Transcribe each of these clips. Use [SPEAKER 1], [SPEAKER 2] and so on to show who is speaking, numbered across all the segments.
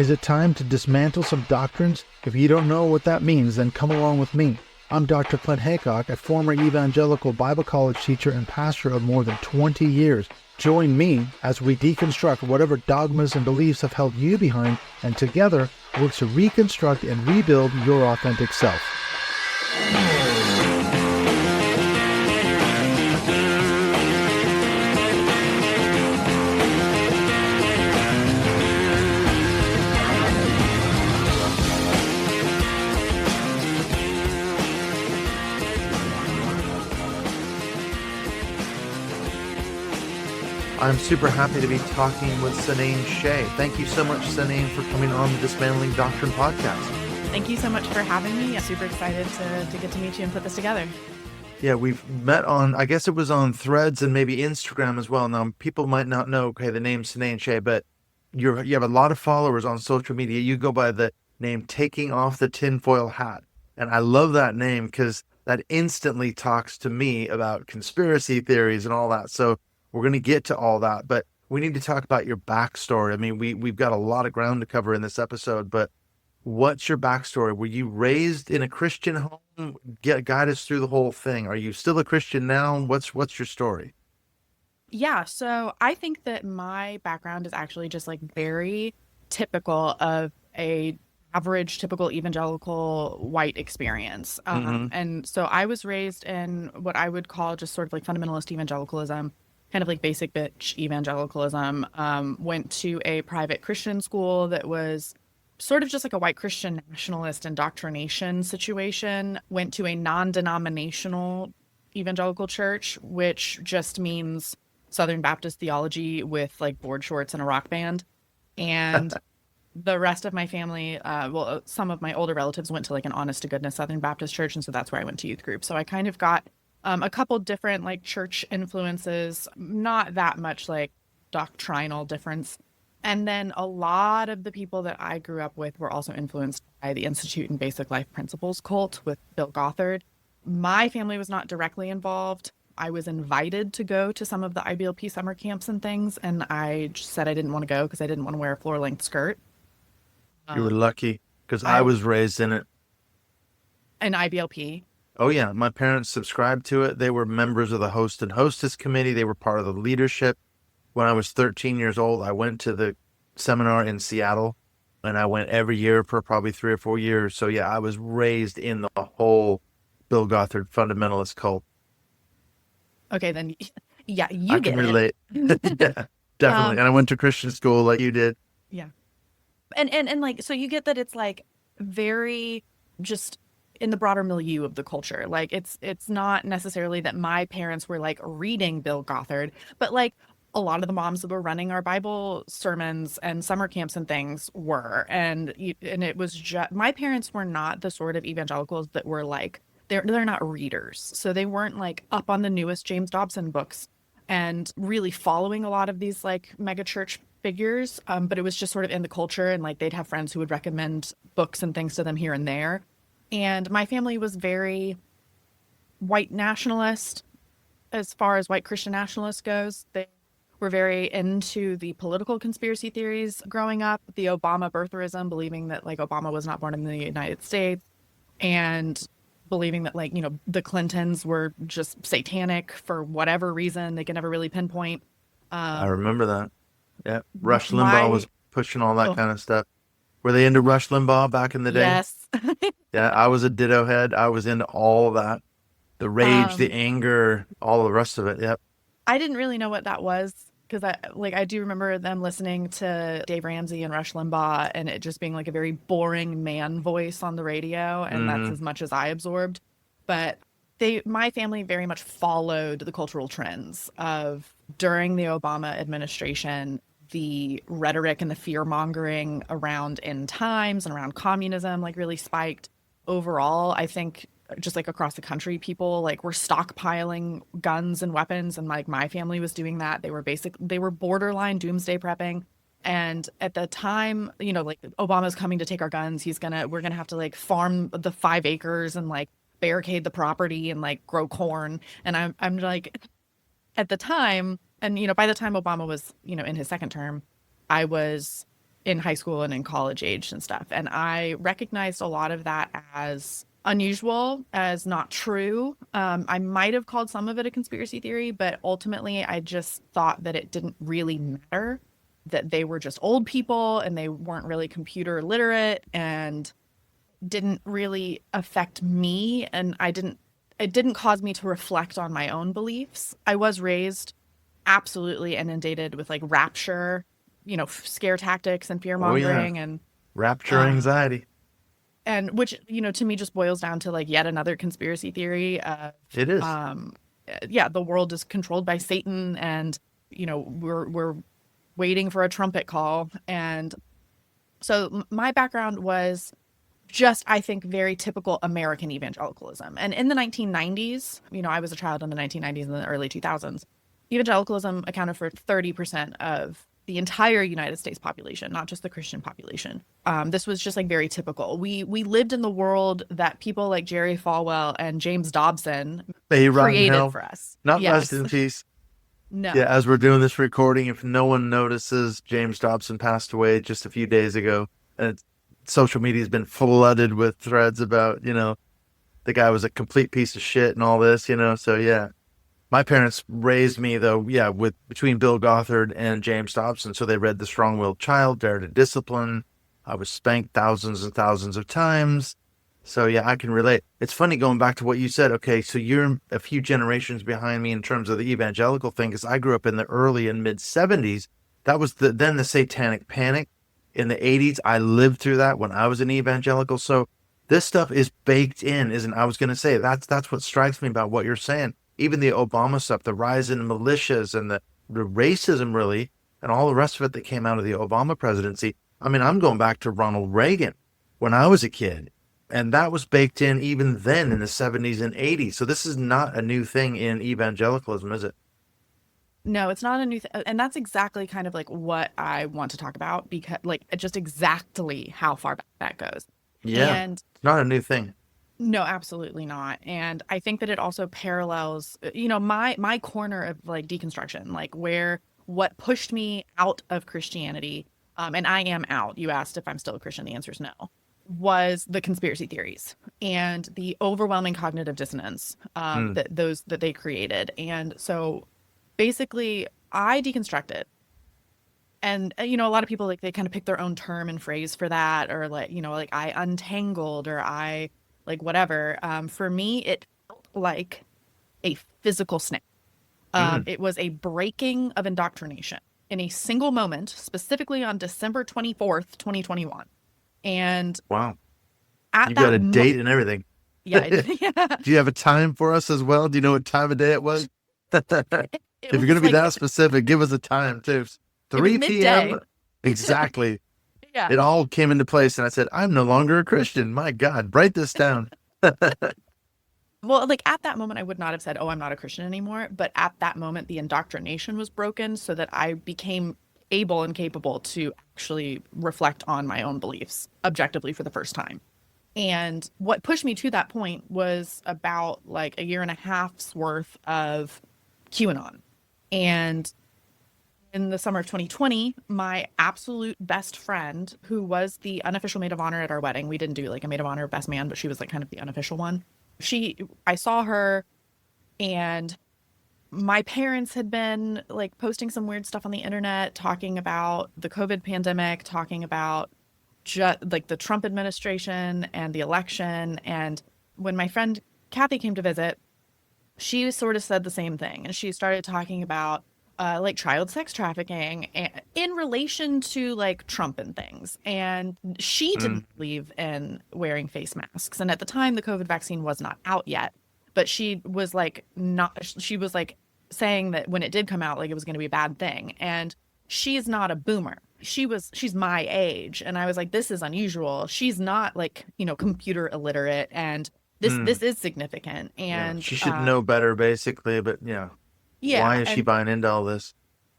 [SPEAKER 1] Is it time to dismantle some doctrines? If you don't know what that means, then come along with me. I'm Dr. Clint Haycock, a former evangelical Bible college teacher and pastor of more than 20 years. Join me as we deconstruct whatever dogmas and beliefs have held you behind, and together work to reconstruct and rebuild your authentic self.
[SPEAKER 2] I'm super happy to be talking with Cynane Shay. Thank you so much, Cynane, for coming on the Dismantling Doctrine podcast.
[SPEAKER 3] Thank you so much for having me. I'm super excited to get to meet you and put this together.
[SPEAKER 2] Yeah, we've met on, I guess it was on Threads and maybe Instagram as well. Now, people might not know, okay, the name Cynane Shay, but you have a lot of followers on social media. You go by the name Taking Off the Tinfoil Hat. And I love that name because that instantly talks to me about conspiracy theories and all that. So we're going to get to all that, but we need to talk about your backstory. I mean, we've got a lot of ground to cover in this episode, but what's your backstory? Were you raised in a Christian home? Guide us through the whole thing. Are you still a Christian now? What's your story?
[SPEAKER 3] Yeah, so I think that my background is actually just like very typical of a average, typical evangelical white experience. And so I was raised in what I would call just sort of like fundamentalist evangelicalism, kind of like basic bitch evangelicalism. Went to a private Christian school that was sort of just like a white Christian nationalist indoctrination situation. Went to a non-denominational evangelical church, which just means Southern Baptist theology with like board shorts and a rock band. And the rest of my family, some of my older relatives went to like an honest to goodness Southern Baptist church. And so that's where I went to youth group. So I kind of got a couple different like church influences, not that much like doctrinal difference. And then a lot of the people that I grew up with were also influenced by the Institute and Basic Life Principles cult with Bill Gothard. My family was not directly involved. I was invited to go to some of the IBLP summer camps and things, and I just said I didn't want to go because I didn't want to wear a floor-length skirt.
[SPEAKER 2] You were lucky because I was raised in it.
[SPEAKER 3] An IBLP.
[SPEAKER 2] Oh, yeah. My parents subscribed to it. They were members of the host and hostess committee. They were part of the leadership. When I was 13 years old, I went to the seminar in Seattle, and I went every year for probably 3 or 4 years. So, yeah, I was raised in the whole Bill Gothard fundamentalist cult.
[SPEAKER 3] Okay, then, yeah,
[SPEAKER 2] I can relate. Yeah, definitely. And I went to Christian school like you did.
[SPEAKER 3] Yeah. And like, so you get that it's like very just in the broader milieu of the culture. Like it's not necessarily that my parents were like reading Bill Gothard, but like a lot of the moms that were running our Bible sermons and summer camps and things were. And it was just, my parents were not the sort of evangelicals that were like, they're not readers. So they weren't like up on the newest James Dobson books and really following a lot of these like mega church figures. But it was just sort of in the culture, and like they'd have friends who would recommend books and things to them here and there. And my family was very white nationalist as far as white Christian nationalist goes. They were very into the political conspiracy theories growing up, the Obama birtherism, believing that like Obama was not born in the United States, and believing that like, you know, the Clintons were just satanic for whatever reason. They could never really pinpoint.
[SPEAKER 2] I remember that. Yeah. Rush Limbaugh was pushing all that kind of stuff. Were they into Rush Limbaugh back in the day?
[SPEAKER 3] Yes.
[SPEAKER 2] Yeah, I was a ditto head. I was into all of that. The rage, the anger, all the rest of it. Yep.
[SPEAKER 3] I didn't really know what that was because I do remember them listening to Dave Ramsey and Rush Limbaugh and it just being like a very boring man voice on the radio. And that's as much as I absorbed. But my family very much followed the cultural trends of during the Obama administration, the rhetoric and the fear mongering around end times and around communism like really spiked. Overall, I think just like across the country, people like were stockpiling guns and weapons, and like my family was doing that. They were borderline doomsday prepping. And at the time, you know, like Obama's coming to take our guns. We're gonna have to like farm the 5 acres and like barricade the property and like grow corn. And I'm like, at the time, and you know, by the time Obama was, you know, in his second term, I was in high school and in college age and stuff. And I recognized a lot of that as unusual, as not true. I might have called some of it a conspiracy theory, but ultimately I just thought that it didn't really matter, that they were just old people and they weren't really computer literate and didn't really affect me. And it didn't cause me to reflect on my own beliefs. I was raised absolutely inundated with like rapture, scare tactics and fear mongering and
[SPEAKER 2] rapture anxiety.
[SPEAKER 3] And which, to me just boils down to like yet another conspiracy theory of,
[SPEAKER 2] it is.
[SPEAKER 3] The world is controlled by Satan and, we're waiting for a trumpet call. And so my background was just, I think, very typical American evangelicalism. And in the 1990s, I was a child in the 1990s and the early 2000s, evangelicalism accounted for 30% of the entire United States population, not just the Christian population. This was just like very typical. We lived in the world that people like Jerry Falwell and James Dobson created for us.
[SPEAKER 2] Not rest in peace.
[SPEAKER 3] No.
[SPEAKER 2] Yeah, as we're doing this recording, if no one notices, James Dobson passed away just a few days ago. And social media has been flooded with threads about, the guy was a complete piece of shit and all this, So, yeah. My parents raised me, though, with between Bill Gothard and James Dobson. So they read The Strong-Willed Child, Dare to Discipline. I was spanked thousands and thousands of times. So, yeah, I can relate. It's funny going back to what you said. Okay, so you're a few generations behind me in terms of the evangelical thing, because I grew up in the early and mid 70s. That was then the satanic panic. In the 80s, I lived through that when I was an evangelical. So this stuff is baked in, isn't? I was going to say that's what strikes me about what you're saying. Even the Obama stuff, the rise in militias and the racism, really, and all the rest of it that came out of the Obama presidency. I mean, I'm going back to Ronald Reagan when I was a kid, and that was baked in even then in the 70s and 80s. So this is not a new thing in evangelicalism, is it?
[SPEAKER 3] No, it's not a new thing. And that's exactly kind of like what I want to talk about, because like just exactly how far back that goes.
[SPEAKER 2] Yeah,
[SPEAKER 3] and
[SPEAKER 2] not a new thing.
[SPEAKER 3] No, absolutely not. And I think that it also parallels, my corner of like deconstruction, like what pushed me out of Christianity, and I am out. You asked if I'm still a Christian. The answer is no. Was the conspiracy theories and the overwhelming cognitive dissonance that they created. And so basically I deconstructed. And, a lot of people, like, they kind of pick their own term and phrase for that, or like, like I untangled, or I like whatever. For me, it felt like a physical snap. It was a breaking of indoctrination in a single moment, specifically on December 24th, 2021. And
[SPEAKER 2] wow, you got a date and everything.
[SPEAKER 3] Yeah, yeah.
[SPEAKER 2] Do you have a time for us as well? Do you know what time of day it was? If you're going to be that specific, give us a time too. 3 p.m. Exactly.
[SPEAKER 3] Yeah.
[SPEAKER 2] It all came into place, and I said, I'm no longer a Christian. My God, write this down.
[SPEAKER 3] Well, like at that moment, I would not have said, oh, I'm not a Christian anymore. But at that moment, the indoctrination was broken so that I became able and capable to actually reflect on my own beliefs objectively for the first time. And what pushed me to that point was about like a year and a half's worth of QAnon. And in the summer of 2020, my absolute best friend, who was the unofficial maid of honor at our wedding — we didn't do like a maid of honor best man, but she was like kind of the unofficial one. I saw her, and my parents had been like posting some weird stuff on the internet, talking about the COVID pandemic, talking about like the Trump administration and the election. And when my friend Kathy came to visit, she sort of said the same thing. And she started talking about like child sex trafficking in relation to like Trump and things. And she didn't believe in wearing face masks. And at the time, the COVID vaccine was not out yet. But she was like saying that when it did come out, like it was going to be a bad thing. And she's not a boomer. She's my age. And I was like, this is unusual. She's not like, computer illiterate. And this is significant. And
[SPEAKER 2] she should know better, basically. But yeah. Why is she buying into all this?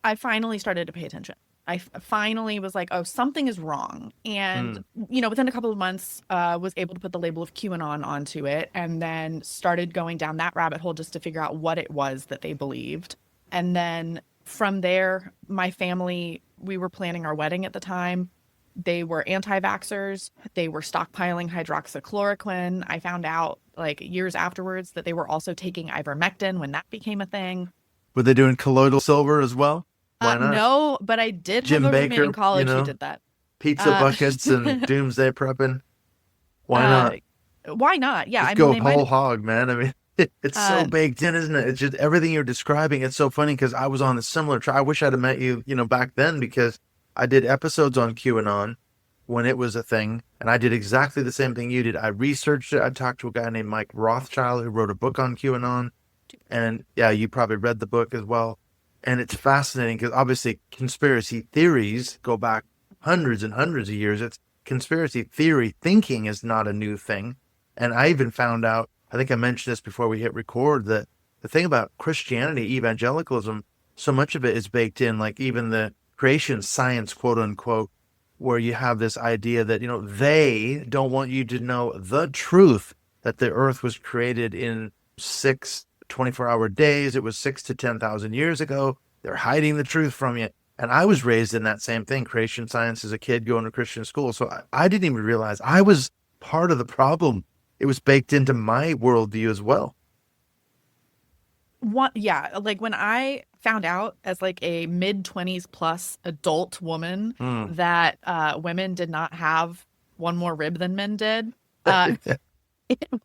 [SPEAKER 3] I finally started to pay attention. I finally was like, oh, something is wrong. And, within a couple of months, was able to put the label of QAnon onto it, and then started going down that rabbit hole just to figure out what it was that they believed. And then from there, my family, we were planning our wedding at the time. They were anti-vaxxers. They were stockpiling hydroxychloroquine. I found out like years afterwards that they were also taking ivermectin when that became a thing.
[SPEAKER 2] Were they doing colloidal silver as well? Why not?
[SPEAKER 3] No, but I did have
[SPEAKER 2] Jim
[SPEAKER 3] a roommate
[SPEAKER 2] Baker,
[SPEAKER 3] in college who did that.
[SPEAKER 2] pizza buckets and doomsday prepping. Why not?
[SPEAKER 3] Why not? Yeah,
[SPEAKER 2] Just
[SPEAKER 3] I mean,
[SPEAKER 2] go
[SPEAKER 3] they
[SPEAKER 2] whole
[SPEAKER 3] might.
[SPEAKER 2] hog, man. I mean, it's so baked in, isn't it? It's just everything you're describing. It's so funny because I was on a similar try. I wish I'd have met you, back then, because I did episodes on QAnon when it was a thing, and I did exactly the same thing you did. I researched it. I talked to a guy named Mike Rothschild who wrote a book on QAnon, and yeah, you probably read the book as well. And it's fascinating because obviously conspiracy theories go back hundreds and hundreds of years. It's conspiracy theory thinking is not a new thing. And I even found out, I think I mentioned this before we hit record, that the thing about Christianity, evangelicalism, so much of it is baked in, like even the creation science, quote unquote, where you have this idea that, they don't want you to know the truth that the earth was created in 6 24-hour days. It was 6 to 10,000 years ago. They're hiding the truth from you. And I was raised in that same thing, creation science, as a kid going to Christian school. So I didn't even realize I was part of the problem. It was baked into my worldview as well.
[SPEAKER 3] Yeah, like when I found out as like a mid-20s plus adult woman that women did not have one more rib than men did.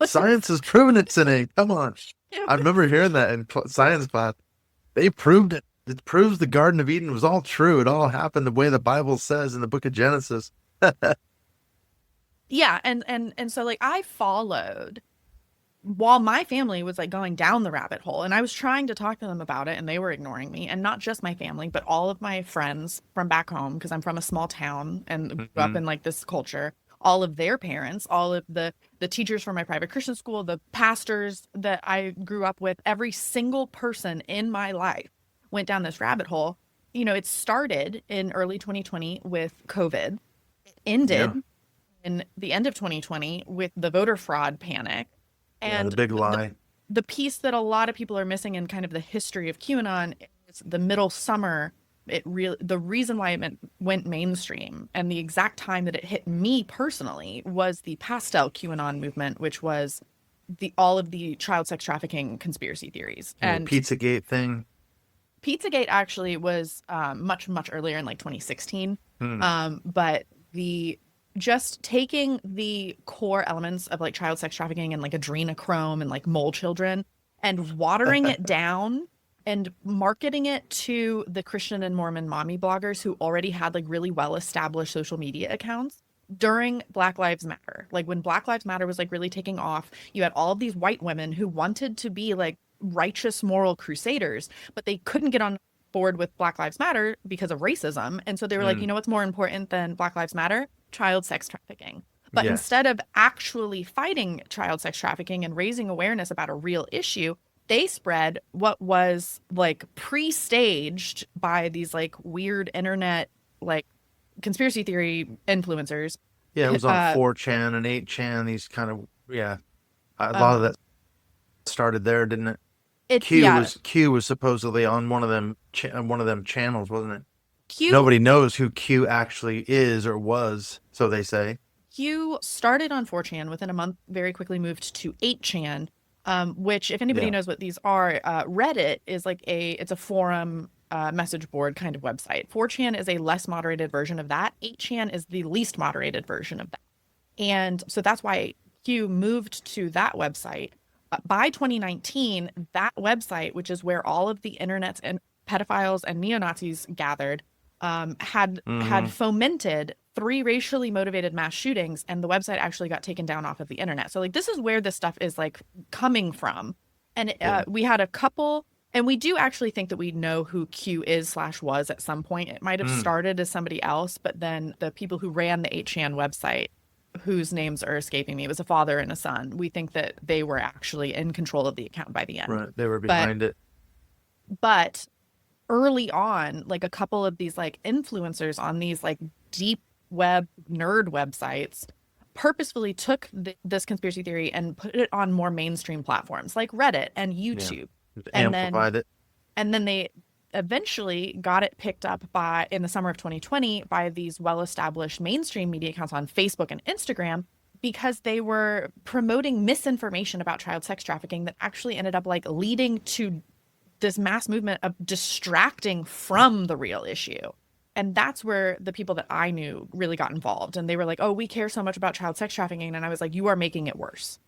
[SPEAKER 2] Science has proven it, Cynane. Come on. I remember hearing that in science class. They proved it. It proves the Garden of Eden was all true. It all happened the way the Bible says in the book of Genesis.
[SPEAKER 3] Yeah, and so like I followed while my family was like going down the rabbit hole, and I was trying to talk to them about it and they were ignoring me. And not just my family, but all of my friends from back home, because I'm from a small town and grew up in like this culture. All of their parents, all of the teachers from my private Christian school, the pastors that I grew up with, every single person in my life went down this rabbit hole. It started in early 2020 with COVID. It ended in the end of 2020 with the voter fraud panic. And
[SPEAKER 2] the big lie.
[SPEAKER 3] The piece that a lot of people are missing in kind of the history of QAnon is the middle summer. The reason why it went mainstream and the exact time that it hit me personally was the pastel QAnon movement, which was all of the child sex trafficking conspiracy theories. And
[SPEAKER 2] PizzaGate thing.
[SPEAKER 3] PizzaGate actually was much, much earlier in like 2016. But just taking the core elements of like child sex trafficking and like adrenochrome and like mole children and watering it down and marketing it to the Christian and Mormon mommy bloggers who already had like really well-established social media accounts during Black Lives Matter. Like when Black Lives Matter was like really taking off, you had all of these white women who wanted to be like righteous moral crusaders, but they couldn't get on board with Black Lives Matter because of racism. And so they were like, what's more important than Black Lives Matter? Child sex trafficking. But instead of actually fighting child sex trafficking and raising awareness about a real issue, they spread what was like pre-staged by these like weird internet like conspiracy theory influencers.
[SPEAKER 2] Yeah, it was on 4chan and 8chan. These kind of a lot of that started there, didn't it? Q was supposedly on one of them channels, wasn't it? Nobody knows who Q actually is or was, so they say.
[SPEAKER 3] Q started on 4chan. Within a month, very quickly moved to 8chan. Which, if anybody knows what these are, Reddit is like it's a forum message board kind of website. 4chan is a less moderated version of that. 8chan is the least moderated version of that. And so that's why Q moved to that website. By 2019, that website, which is where all of the internet's and pedophiles and neo-Nazis gathered, had fomented 3 racially motivated mass shootings, and the website actually got taken down off of the internet. So like this is where this stuff is like coming from. And we had a couple, and we do actually think that we know who Q is/was at some point. It might have started as somebody else, but then the people who ran the 8chan website, whose names are escaping me, it was a father and a son. We think that they were actually in control of the account by the end.
[SPEAKER 2] Right, they were behind it.
[SPEAKER 3] But early on, like a couple of these like influencers on these like deep web nerd websites purposefully took this conspiracy theory and put it on more mainstream platforms like Reddit and YouTube.
[SPEAKER 2] And amplified it.
[SPEAKER 3] And then eventually got it picked up in the summer of 2020 by these well-established mainstream media accounts on Facebook and Instagram, because they were promoting misinformation about child sex trafficking that actually ended up like leading to this mass movement of distracting from the real issue. And that's where the people that I knew really got involved. And they were like, oh, we care so much about child sex trafficking. And I was like, you are making it worse.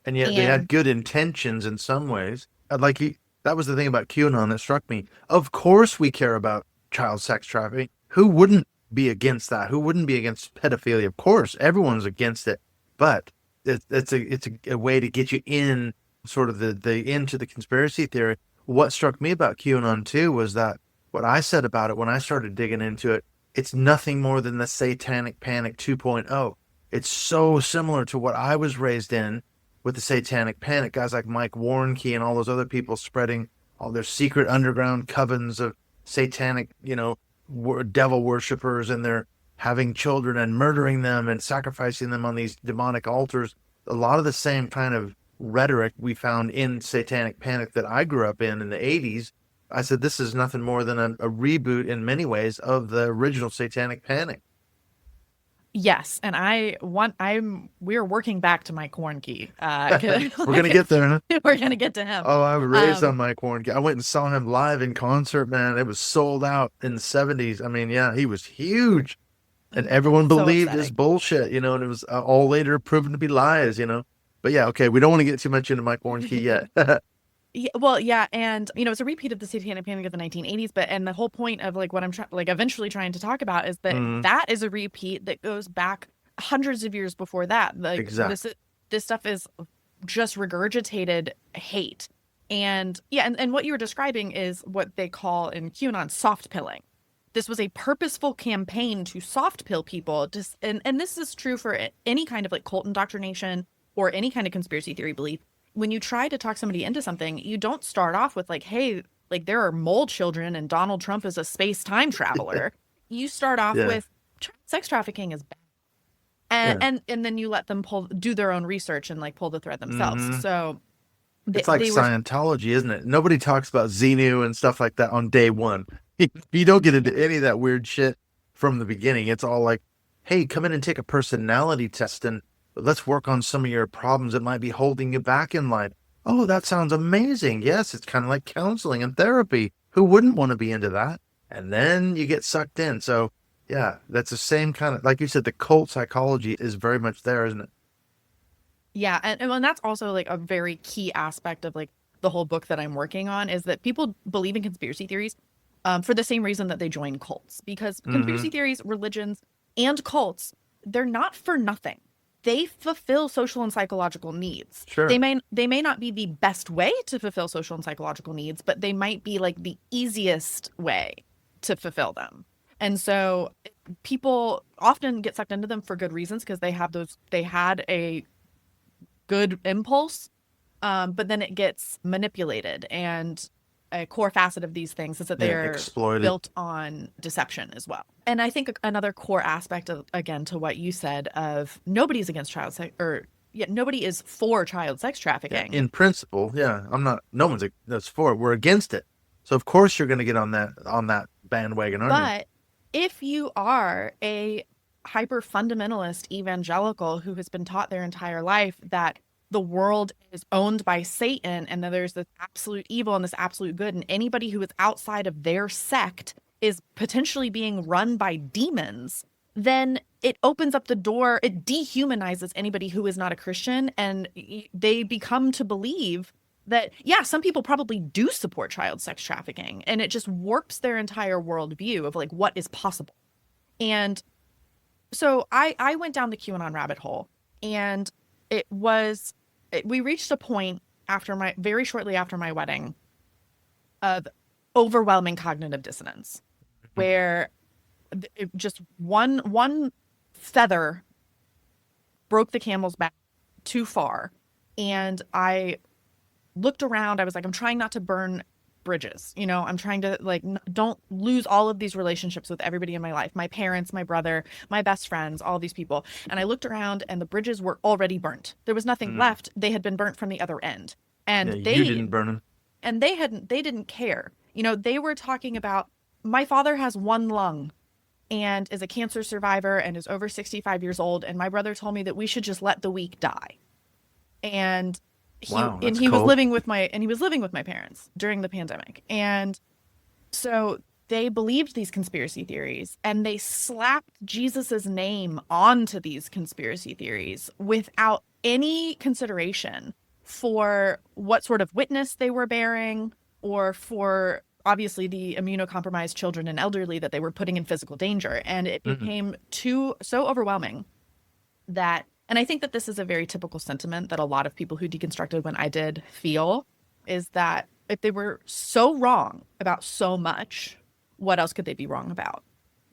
[SPEAKER 2] And yet they had good intentions in some ways. That was the thing about QAnon that struck me. Of course we care about child sex trafficking. Who wouldn't be against that? Who wouldn't be against pedophilia? Of course, everyone's against it. But it's a way to get you in sort of into the conspiracy theory. What struck me about QAnon too was that what I said about it when I started digging into it, it's nothing more than the Satanic Panic 2.0. It's so similar to what I was raised in with the Satanic Panic. Guys like Mike Warnke and all those other people spreading all their secret underground covens of satanic, devil worshippers, and they're having children and murdering them and sacrificing them on these demonic altars. A lot of the same kind of rhetoric we found in Satanic Panic that I grew up in the 80s. I said, this is nothing more than a reboot in many ways of the original Satanic Panic.
[SPEAKER 3] Yes, and we're working back to Mike Warnke.
[SPEAKER 2] We're gonna get there, huh?
[SPEAKER 3] We're gonna get to him.
[SPEAKER 2] Oh, I was raised on Mike Warnke. I went and saw him live in concert, man. It was sold out in the 70s. I mean, yeah, he was huge, and everyone believed his bullshit, and it was all later proven to be lies, But yeah, okay, we don't want to get too much into Mike Warnke yet.
[SPEAKER 3] Yeah, well, yeah, and it's a repeat of the Satanic Panic of the 1980s, and the whole point of like what I'm eventually trying to talk about is that that is a repeat that goes back hundreds of years before that. Like, exactly. This stuff is just regurgitated hate, and and what you were describing is what they call in QAnon soft pilling. This was a purposeful campaign to soft pill people, and this is true for any kind of like cult indoctrination or any kind of conspiracy theory belief. When you try to talk somebody into something, you don't start off with like, hey, like there are mole children and Donald Trump is a space-time traveler. You start off with sex trafficking is bad. And then you let them do their own research and like pull the thread themselves. So
[SPEAKER 2] it's like Scientology, isn't it? Nobody talks about Xenu and stuff like that on day one. You don't get into any of that weird shit from the beginning. It's all like, hey, come in and take a personality test and let's work on some of your problems that might be holding you back in life. Oh, that sounds amazing. Yes, it's kind of like counseling and therapy. Who wouldn't want to be into that? And then you get sucked in. So, yeah, that's the same kind of, like you said, the cult psychology is very much there, isn't it?
[SPEAKER 3] Yeah, and that's also like a very key aspect of like the whole book that I'm working on is that people believe in conspiracy theories for the same reason that they join cults. Because conspiracy theories, religions, and cults, they're not for nothing. They fulfill social and psychological needs.
[SPEAKER 2] Sure.
[SPEAKER 3] They may not be the best way to fulfill social and psychological needs, but they might be like the easiest way to fulfill them. And so people often get sucked into them for good reasons because they had a good impulse, but then it gets manipulated. And a core facet of these things is that they're built on deception as well. And I think another core aspect of, again, to what you said of nobody's against child sex, nobody is for child sex trafficking.
[SPEAKER 2] Yeah, in principle, no one's that's for it. We're against it. So of course you're going to get on that bandwagon, aren't you?
[SPEAKER 3] But if you are a hyper fundamentalist evangelical who has been taught their entire life that the world is owned by Satan and that there's this absolute evil and this absolute good, and anybody who is outside of their sect is potentially being run by demons, then it opens up the door. It dehumanizes anybody who is not a Christian, and they become to believe that, some people probably do support child sex trafficking, and it just warps their entire worldview of like what is possible. And so I went down the QAnon rabbit hole, and we reached a point very shortly after my wedding of overwhelming cognitive dissonance, where just one feather broke the camel's back too far. And I looked around. I was like, I'm trying not to burn bridges. I'm trying to like, don't lose all of these relationships with everybody in my life, my parents, my brother, my best friends, all these people. And I looked around and the bridges were already burnt. There was nothing left. They had been burnt from the other end. And
[SPEAKER 2] you didn't burn them.
[SPEAKER 3] And they didn't care. They were talking about, my father has one lung and is a cancer survivor and is over 65 years old. And my brother told me that we should just let the weak die. And
[SPEAKER 2] Wow, that's
[SPEAKER 3] he was
[SPEAKER 2] cold.
[SPEAKER 3] living with my parents during the pandemic. And so they believed these conspiracy theories, and they slapped Jesus's name onto these conspiracy theories without any consideration for what sort of witness they were bearing, or for obviously the immunocompromised children and elderly that they were putting in physical danger. And it
[SPEAKER 2] Mm-hmm.
[SPEAKER 3] became so overwhelming that, and I think that this is a very typical sentiment that a lot of people who deconstructed when I did feel, is that if they were so wrong about so much, what else could they be wrong about?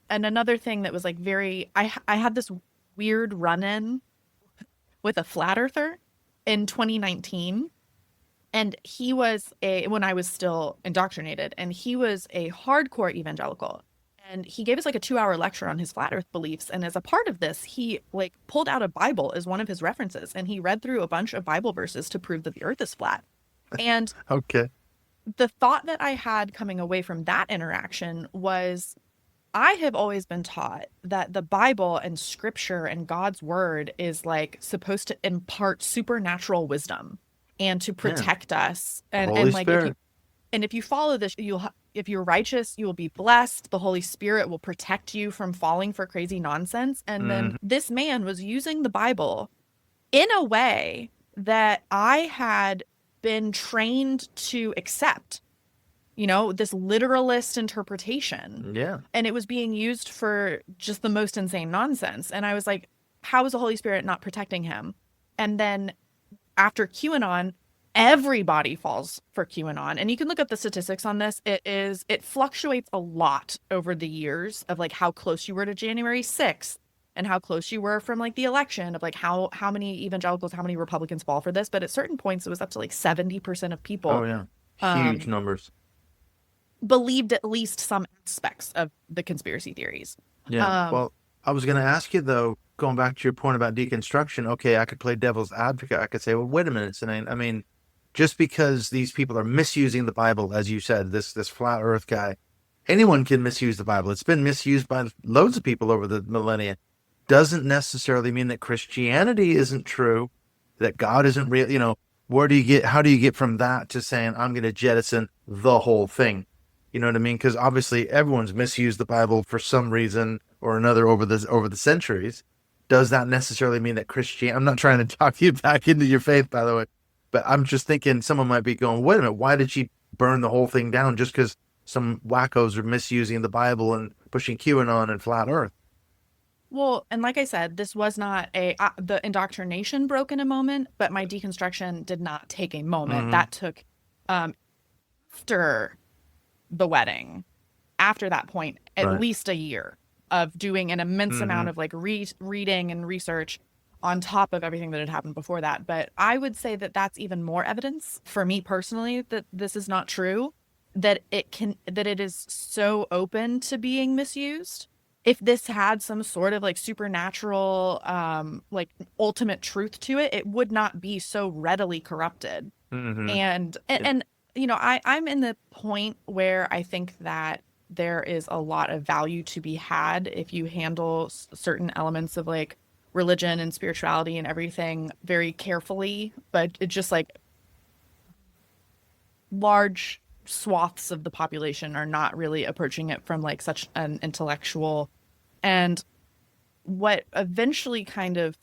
[SPEAKER 3] And another thing that was like I had this weird run-in with a flat earther in 2019. And he was when I was still indoctrinated, and he was a hardcore evangelical. And he gave us like a 2-hour lecture on his flat earth beliefs. And as a part of this, he like pulled out a Bible as one of his references, and he read through a bunch of Bible verses to prove that the earth is flat. And
[SPEAKER 2] Okay.
[SPEAKER 3] the thought that I had coming away from that interaction was, I have always been taught that the Bible and scripture and God's word is like supposed to impart supernatural wisdom and to
[SPEAKER 2] Yeah.
[SPEAKER 3] protect us.
[SPEAKER 2] Holy
[SPEAKER 3] And like,
[SPEAKER 2] Spirit.
[SPEAKER 3] if you follow this, if you're righteous, you will be blessed. The Holy Spirit will protect you from falling for crazy nonsense. And then this man was using the Bible in a way that I had been trained to accept, this literalist interpretation.
[SPEAKER 2] Yeah.
[SPEAKER 3] And it was being used for just the most insane nonsense. And I was like, how is the Holy Spirit not protecting him? And then after QAnon, everybody falls for QAnon. And you can look up the statistics on this. It fluctuates a lot over the years of like how close you were to January 6th and how close you were from like the election, of like how many evangelicals, how many Republicans fall for this. But at certain points, it was up to like 70% of people
[SPEAKER 2] Oh yeah. Huge numbers.
[SPEAKER 3] believed at least some aspects of the conspiracy theories.
[SPEAKER 2] Yeah. Well, I was going to ask you though, going back to your point about deconstruction. Okay, I could play devil's advocate. I could say, well, wait a minute, Cynane. I mean, just because these people are misusing the Bible, as you said, this flat Earth guy, anyone can misuse the Bible. It's been misused by loads of people over the millennia. Doesn't necessarily mean that Christianity isn't true, that God isn't real. How do you get from that to saying I'm going to jettison the whole thing? You know what I mean? Because obviously everyone's misused the Bible for some reason or another over the centuries. Does that necessarily mean that Christianity? I'm not trying to talk you back into your faith, by the way, but I'm just thinking someone might be going, wait a minute, why did she burn the whole thing down just because some wackos are misusing the Bible and pushing QAnon and flat Earth?
[SPEAKER 3] Well, and like I said, this was not the indoctrination broke in a moment, but my deconstruction did not take a moment. That took after the wedding, after that point, at least a year of doing an immense amount of like reading and research on top of everything that had happened before that. But I would say that that's even more evidence for me personally that this is not true, that it is so open to being misused. If this had some sort of like supernatural, like ultimate truth to it, it would not be so readily corrupted. And I'm in the point where I think that there is a lot of value to be had if you handle certain elements of like religion and spirituality and everything very carefully, but it just like large swaths of the population are not really approaching it from like such an intellectual. And what eventually kind of,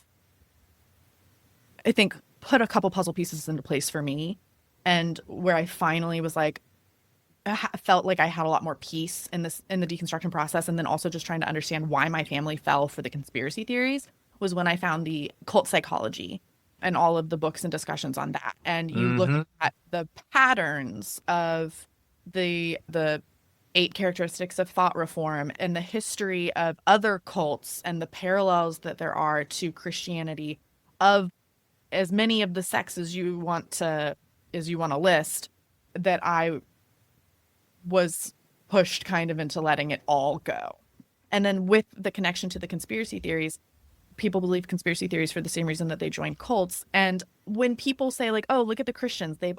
[SPEAKER 3] I think, put a couple puzzle pieces into place for me, and where I finally was like, felt like I had a lot more peace in the deconstruction process, and then also just trying to understand why my family fell for the conspiracy theories, was when I found the cult psychology and all of the books and discussions on that. And you look at the patterns of the 8 characteristics of thought reform and the history of other cults and the parallels that there are to Christianity, of as many of the sects as you want to list, that I was pushed kind of into letting it all go. And then with the connection to the conspiracy theories, people believe conspiracy theories for the same reason that they join cults. And when people say like, oh, look at the Christians, they've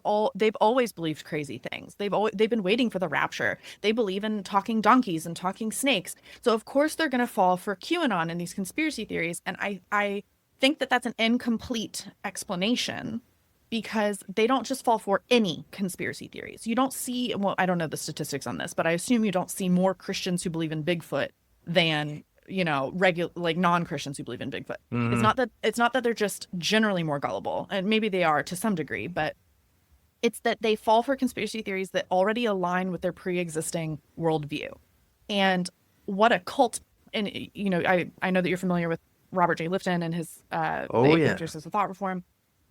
[SPEAKER 3] always believed crazy things. They've been waiting for the rapture. They believe in talking donkeys and talking snakes. So of course they're going to fall for QAnon and these conspiracy theories. And I think that that's an incomplete explanation, because they don't just fall for any conspiracy theories. You don't see, well, I don't know the statistics on this, but I assume you don't see more Christians who believe in Bigfoot than, you know, regular, like non-Christians who believe in Bigfoot. It's not that they're just generally more gullible, and maybe they are to some degree, but it's that they fall for conspiracy theories that already align with their pre-existing worldview. And what a cult, and you know, I know that you're familiar with Robert J. Lifton and his the Characteristics of Thought Reform,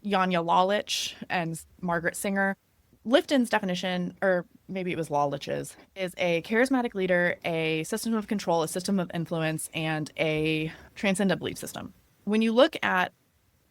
[SPEAKER 3] Janja Lalich and Margaret Singer. Lifton's definition, or maybe it was Lalich's, is a charismatic leader, a system of control, a system of influence, and a transcendent belief system. When you look at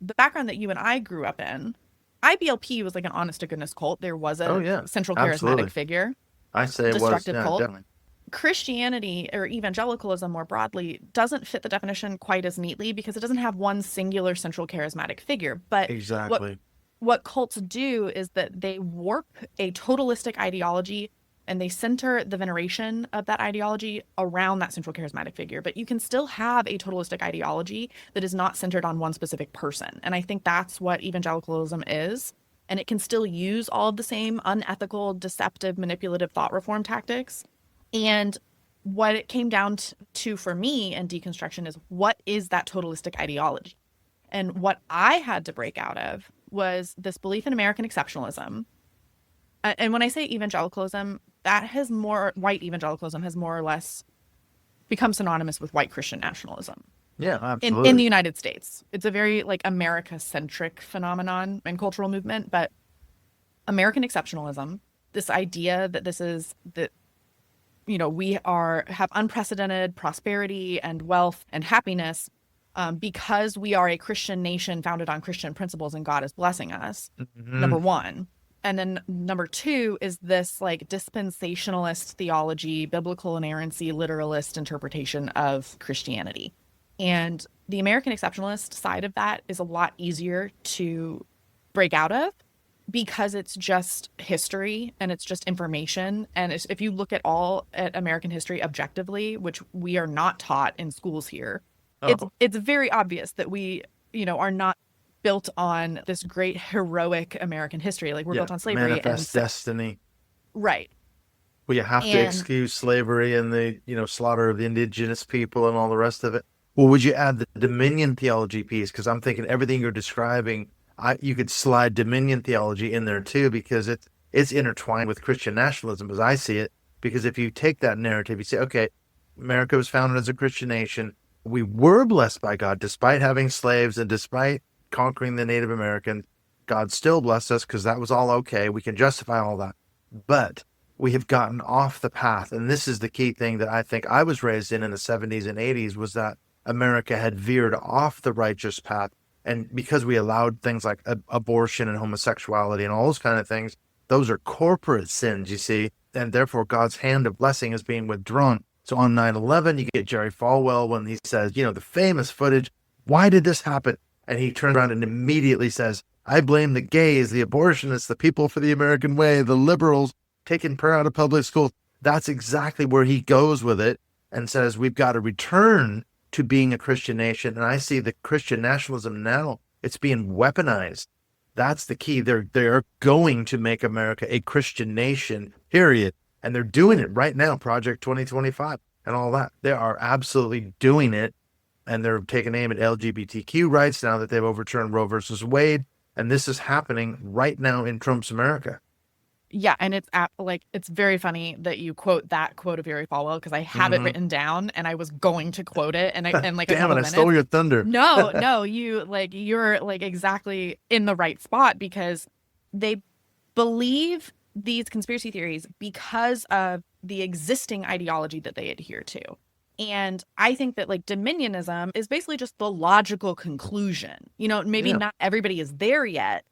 [SPEAKER 3] the background that you and I grew up in, IBLP was like an honest to goodness cult. There was a central charismatic figure.
[SPEAKER 2] I say it was.
[SPEAKER 3] Destructive cult.
[SPEAKER 2] Definitely.
[SPEAKER 3] Christianity, or evangelicalism more broadly, doesn't fit the definition quite as neatly because it doesn't have one singular central charismatic figure. But
[SPEAKER 2] exactly
[SPEAKER 3] what cults do is that they warp a totalistic ideology and they center the veneration of that ideology around that central charismatic figure. But you can still have a totalistic ideology that is not centered on one specific person. And I think that's what evangelicalism is. And it can still use all of the same unethical, deceptive, manipulative thought reform tactics. And what it came down to for me in deconstruction is, what is that totalistic ideology? And what I had to break out of was this belief in American exceptionalism. And when I say evangelicalism, white evangelicalism has more or less become synonymous with white Christian nationalism.
[SPEAKER 2] Yeah, absolutely.
[SPEAKER 3] In the United States. It's a very like America-centric phenomenon and cultural movement, but American exceptionalism, this idea that you know, we have unprecedented prosperity and wealth and happiness because we are a Christian nation founded on Christian principles and God is blessing us, number one. And then number two is this like dispensationalist theology, biblical inerrancy, literalist interpretation of Christianity. And the American exceptionalist side of that is a lot easier to break out of, because it's just history and it's just information. And if you look at American history objectively, which we are not taught in schools here, it's very obvious that we, you know, are not built on this great heroic American history. Like we're built on slavery.
[SPEAKER 2] Manifest destiny.
[SPEAKER 3] Right.
[SPEAKER 2] Well, you have to excuse slavery and the, you know, slaughter of the indigenous people and all the rest of it. Well, would you add the dominion theology piece? Because I'm thinking everything you're describing, you could slide dominion theology in there too, because it's intertwined with Christian nationalism as I see it. Because if you take that narrative, you say, okay, America was founded as a Christian nation. We were blessed by God despite having slaves and despite conquering the Native Americans. God still blessed us because that was all okay. We can justify all that. But we have gotten off the path. And this is the key thing that I think I was raised in the 70s and 80s, was that America had veered off the righteous path. And because we allowed things like abortion and homosexuality and all those kind of things, those are corporate sins, you see, and therefore God's hand of blessing is being withdrawn. So on 9/11, you get Jerry Falwell when he says, you know, the famous footage, why did this happen? And he turns around and immediately says, I blame the gays, the abortionists, the people for the American way, the liberals taking prayer out of public schools. That's exactly where he goes with it and says, we've got to return to being a Christian nation. And I see the Christian nationalism now, it's being weaponized. That's the key. They're going to make America a Christian nation, period. And they're doing it right now, Project 2025 and all that. They are absolutely doing it. And they're taking aim at LGBTQ rights now that they've overturned Roe versus Wade. And this is happening right now in Trump's America.
[SPEAKER 3] Yeah, and it's very funny that you quote that quote of Jerry Falwell, because I have it written down and I was going to quote it, and
[SPEAKER 2] damn it, I stole your thunder.
[SPEAKER 3] No, you're like exactly in the right spot, because they believe these conspiracy theories because of the existing ideology that they adhere to. And I think that like dominionism is basically just the logical conclusion. You know, maybe not everybody is there yet.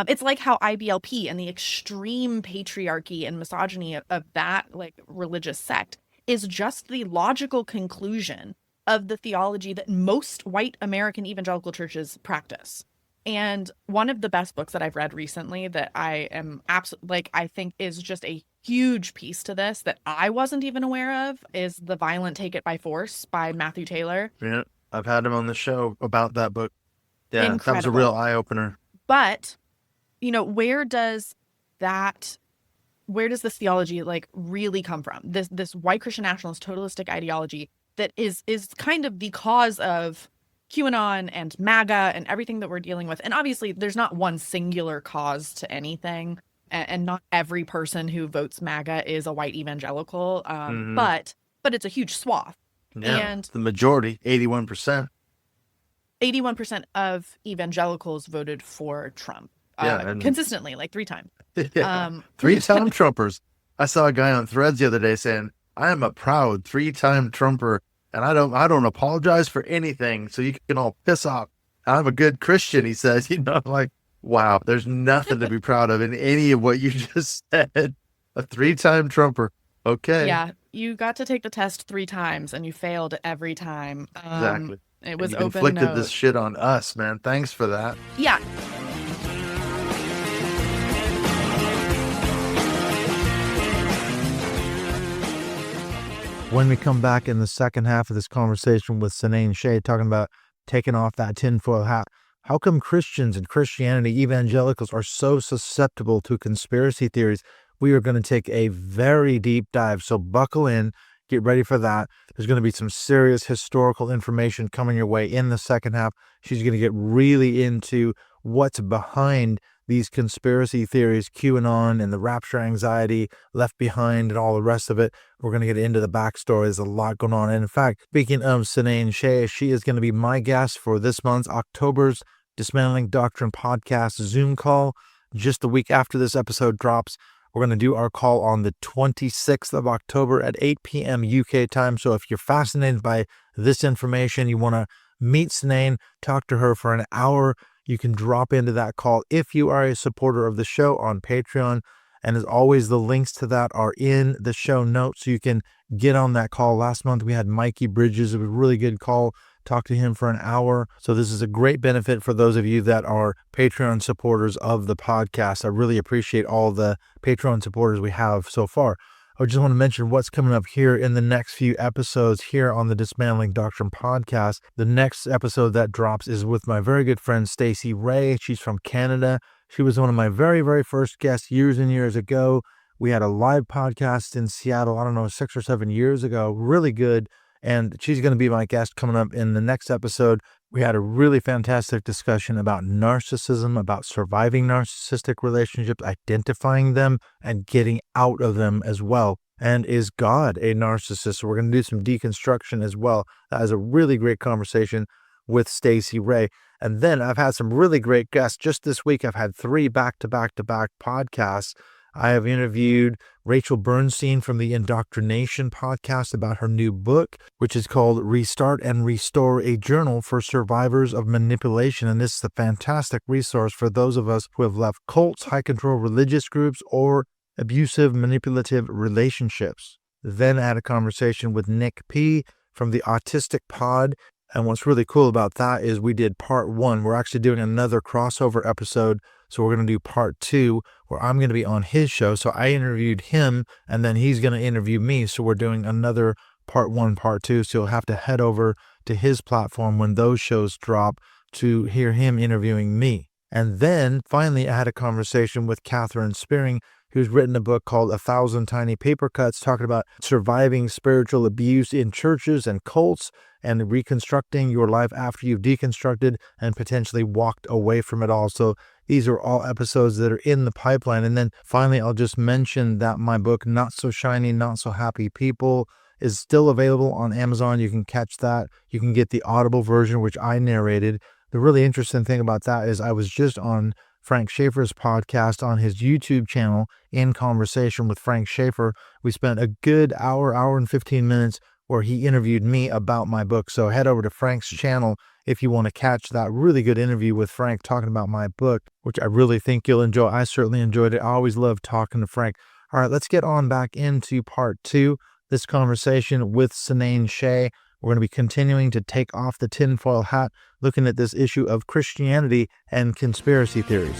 [SPEAKER 3] It's like how IBLP and the extreme patriarchy and misogyny of that like religious sect is just the logical conclusion of the theology that most white American evangelical churches practice. And one of the best books that I've read recently that I am absolutely, like, I think is just a huge piece to this that I wasn't even aware of is The Violent Take It by Force by Matthew Taylor.
[SPEAKER 2] Yeah, I've had him on the show about that book. Yeah,
[SPEAKER 3] Incredible.
[SPEAKER 2] That was a real eye-opener.
[SPEAKER 3] But, where does this theology like really come from? This white Christian nationalist totalistic ideology that is kind of the cause of QAnon and MAGA and everything that we're dealing with. And obviously there's not one singular cause to anything, and not every person who votes MAGA is a white evangelical. But it's a huge swath.
[SPEAKER 2] Yeah,
[SPEAKER 3] and
[SPEAKER 2] the majority, 81%.
[SPEAKER 3] 81% of evangelicals voted for Trump.
[SPEAKER 2] And
[SPEAKER 3] consistently, like 3 times.
[SPEAKER 2] Yeah, 3-time Trumpers. I saw a guy on Threads the other day saying, "I am a proud 3-time Trumper, and I don't apologize for anything. So you can all piss off. I'm a good Christian," he says. Like, wow, there's nothing to be proud of in any of what you just said. A 3-time Trumper. Okay.
[SPEAKER 3] Yeah, you got to take the test 3 times, and you failed every time.
[SPEAKER 2] Exactly.
[SPEAKER 3] It was
[SPEAKER 2] you
[SPEAKER 3] open
[SPEAKER 2] inflicted
[SPEAKER 3] note.
[SPEAKER 2] this shit on us, man. Thanks for that.
[SPEAKER 3] Yeah.
[SPEAKER 1] When we come back in the second half of this conversation with Cynane and Shay, talking about taking off that tinfoil hat, how come Christians and Christianity, evangelicals, are so susceptible to conspiracy theories? We are going to take a very deep dive, so buckle in, get ready for that. There's going to be some serious historical information coming your way in the second half. She's going to get really into what's behind these conspiracy theories, QAnon and the rapture anxiety, Left Behind, and all the rest of it. We're going to get into the backstory. There's a lot going on. And in fact, speaking of Cynane and Shay, she is going to be my guest for this month's October's Dismantling Doctrine podcast Zoom call. Just a week after this episode drops, we're going to do our call on the 26th of October at 8 p.m. UK time. So if you're fascinated by this information, you want to meet Cynane, talk to her for an hour, you can drop into that call if you are a supporter of the show on Patreon. And as always, the links to that are in the show notes, so you can get on that call. Last month, we had Mikey Bridges. It was a really good call. Talked to him for an hour. So this is a great benefit for those of you that are Patreon supporters of the podcast. I really appreciate all the Patreon supporters we have so far. I just want to mention what's coming up here in the next few episodes here on the Dismantling Doctrine podcast. The next episode that drops is with my very good friend, Stacey Ray. She's from Canada. She was one of my very, very first guests years and years ago. We had a live podcast in Seattle, 6 or 7 years ago. Really good. And she's going to be my guest coming up in the next episode. We had a really fantastic discussion about narcissism, about surviving narcissistic relationships, identifying them, and getting out of them as well. And is God a narcissist? So we're going to do some deconstruction as well. That was a really great conversation with Stacey Ray. And then I've had some really great guests. Just this week, I've had 3 back-to-back-to-back podcasts. I have interviewed Rachel Bernstein from the Indoctrination podcast about her new book, which is called Restart and Restore, a Journal for Survivors of Manipulation. And this is a fantastic resource for those of us who have left cults, high-control religious groups, or abusive, manipulative relationships. Then I had a conversation with Nick P. from the Autistic Pod. And what's really cool about that is we did part 1. We're actually doing another crossover episode. So we're going to do part 2 where I'm going to be on his show. So I interviewed him and then he's going to interview me. So we're doing another part 1, part 2. So you'll have to head over to his platform when those shows drop to hear him interviewing me. And then finally, I had a conversation with Catherine Spearing, who's written a book called 1,000 Tiny Paper Cuts, talking about surviving spiritual abuse in churches and cults and reconstructing your life after you've deconstructed and potentially walked away from it all. So these are all episodes that are in the pipeline. And then finally, I'll just mention that my book, Not So Shiny, Not So Happy People, is still available on Amazon. You can catch that. You can get the Audible version, which I narrated. The really interesting thing about that is I was just on Frank Schaeffer's podcast on his YouTube channel in conversation with Frank Schaeffer. We spent a good hour and 15 minutes where he interviewed me about my book. So head over to Frank's channel if you want to catch that really good interview with Frank talking about my book, which I really think you'll enjoy. I certainly enjoyed it. I always love talking to Frank. All right, let's get on back into part 2, this conversation with Cynane Shay, We're going to be continuing to take off the tinfoil hat, looking at this issue of Christianity and conspiracy theories.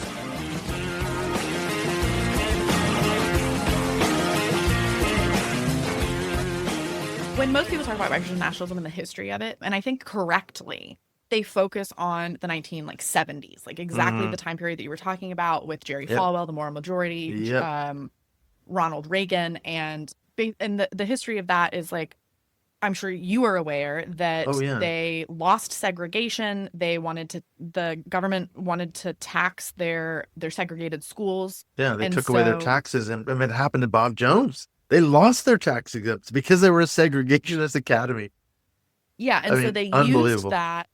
[SPEAKER 3] When most people talk about Russian nationalism and the history of it, and I think correctly, they focus on the 1970s, like exactly the time period that you were talking about with Jerry Falwell, the moral majority, Ronald Reagan, and the history of that is like, I'm sure you are aware that they lost segregation. The government wanted to tax their segregated schools.
[SPEAKER 2] Yeah, they took away their taxes, and it happened to Bob Jones. They lost their tax exempts because they were a segregationist academy.
[SPEAKER 3] Yeah, and so they used that.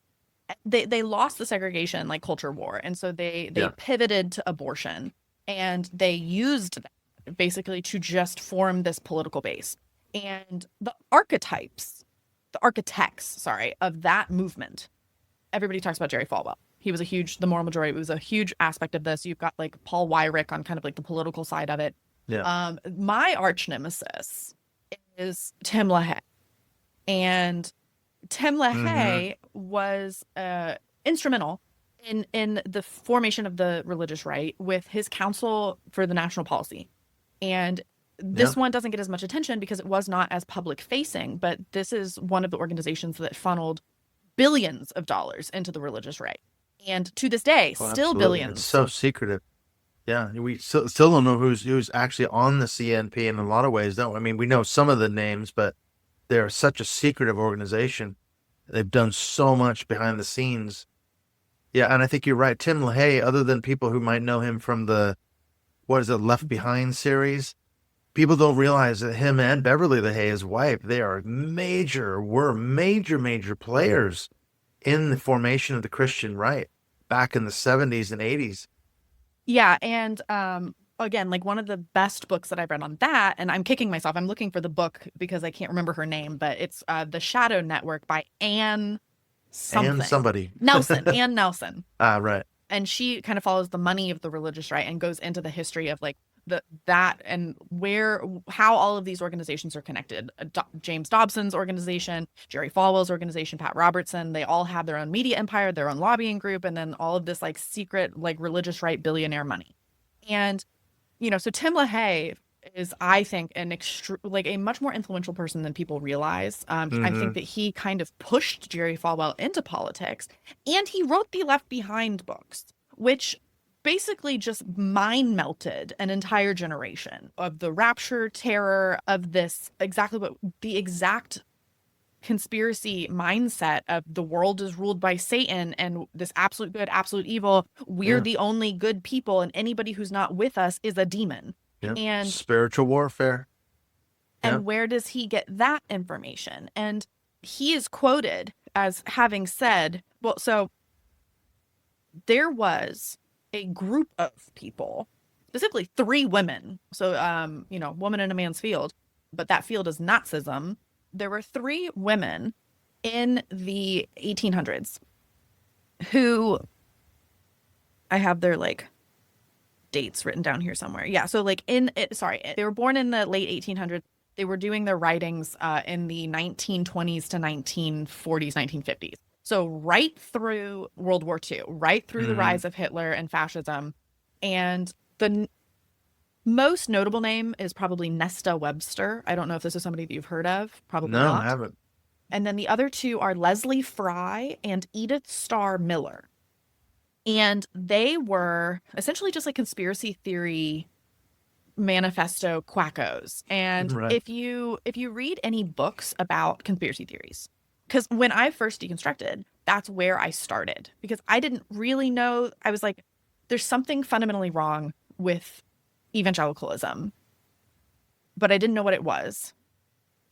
[SPEAKER 3] They lost the segregation like culture war, and so they pivoted to abortion, and they used that basically to just form this political base. And the architects, of that movement, everybody talks about Jerry Falwell. He was the moral majority was a huge aspect of this. You've got like Paul Weyrich on kind of like the political side of it. Yeah. My arch nemesis is Tim LaHaye. And Tim LaHaye was instrumental in the formation of the religious right with his Council for the National Policy. And this one doesn't get as much attention because it was not as public facing, but this is one of the organizations that funneled billions of dollars into the religious right. And to this day, still billions.
[SPEAKER 2] It's so secretive. Yeah, we still don't know who's actually on the CNP in a lot of ways, don't we? I mean, we know some of the names, but they're such a secretive organization. They've done so much behind the scenes. Yeah, and I think you're right. Tim LaHaye, other than people who might know him from the, Left Behind series, people don't realize that him and Beverly LaHaye, his wife, were major players in the formation of the Christian right back in the 70s and 80s.
[SPEAKER 3] Yeah, and again, like one of the best books that I've read on that, and I'm kicking myself. I'm looking for the book because I can't remember her name, but it's The Shadow Network by Anne Nelson.
[SPEAKER 2] Ah, right.
[SPEAKER 3] And she kind of follows the money of the religious right and goes into the history of like that and how all of these organizations are connected. James Dobson's organization, Jerry Falwell's organization, Pat Robertson, they all have their own media empire, their own lobbying group, and then all of this like secret like religious right billionaire money. And so Tim LaHaye is, I think, a much more influential person than people realize. I think that he kind of pushed Jerry Falwell into politics, and he wrote the Left Behind books, which basically just mind melted an entire generation of the rapture terror of this, the exact conspiracy mindset of the world is ruled by Satan and this absolute good, absolute evil. We're the only good people, and anybody who's not with us is a demon.
[SPEAKER 2] Yeah.
[SPEAKER 3] And
[SPEAKER 2] spiritual warfare.
[SPEAKER 3] And where does he get that information? And he is quoted as having said, so there was a group of people, specifically 3 women. So, woman in a man's field, but that field is Nazism. There were 3 women in the 1800s who, I have their like dates written down here somewhere. Yeah. So like they were born in the late 1800s. They were doing their writings in the 1920s to 1940s, 1950s. So right through World War II, right through the rise of Hitler and fascism. And the most notable name is probably Nesta Webster. I don't know if this is somebody that you've heard of. Probably not.
[SPEAKER 2] No, I haven't.
[SPEAKER 3] And then the other 2 are Leslie Fry and Edith Starr Miller. And they were essentially just like conspiracy theory manifesto quackos. And if you read any books about conspiracy theories, because when I first deconstructed, that's where I started, because I didn't really know. I was like, there's something fundamentally wrong with evangelicalism, but I didn't know what it was.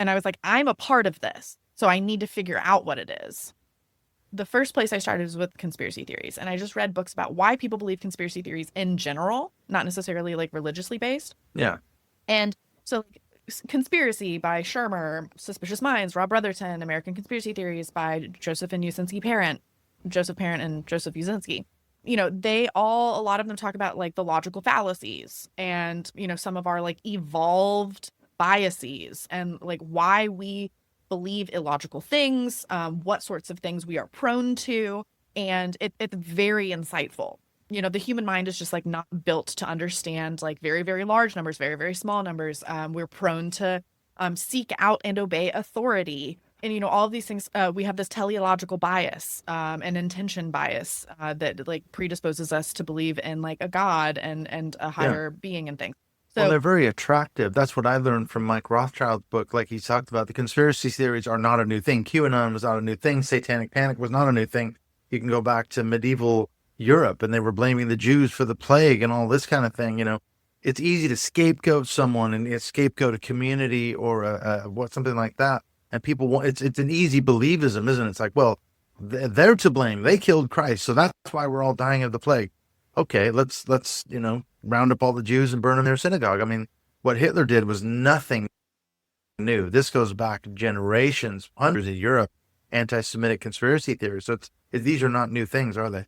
[SPEAKER 3] And I was like, I'm a part of this, so I need to figure out what it is. The first place I started was with conspiracy theories. And I just read books about why people believe conspiracy theories in general, not necessarily like religiously based.
[SPEAKER 2] Yeah.
[SPEAKER 3] And so like, Conspiracy by Shermer, Suspicious Minds, Rob Brotherton, American Conspiracy Theories by Joseph and Joseph Parent and Joseph Uzinski. A lot of them talk about like the logical fallacies and, some of our like evolved biases and like why we believe illogical things, what sorts of things we are prone to. And it's very insightful. You know, the human mind is just like not built to understand like very, very large numbers, very, very small numbers. We're prone to seek out and obey authority. And, you know, all of these things, we have this teleological bias and intention bias that like predisposes us to believe in like a God and a higher being and things. So,
[SPEAKER 2] well, they're very attractive. That's what I learned from Mike Rothschild's book. Like he talked about, the conspiracy theories are not a new thing. QAnon was not a new thing. Satanic panic was not a new thing. You can go back to medieval Europe, and they were blaming the Jews for the plague and all this kind of thing. You know, it's easy to scapegoat someone and scapegoat a community or something like that. And people want it's an easy believism, isn't it? It's like, well, they're to blame. They killed Christ, so that's why we're all dying of the plague. Okay, let's round up all the Jews and burn them in their synagogue. I mean, what Hitler did was nothing new. This goes back generations, hundreds in Europe, anti-Semitic conspiracy theories. So these are not new things, are they?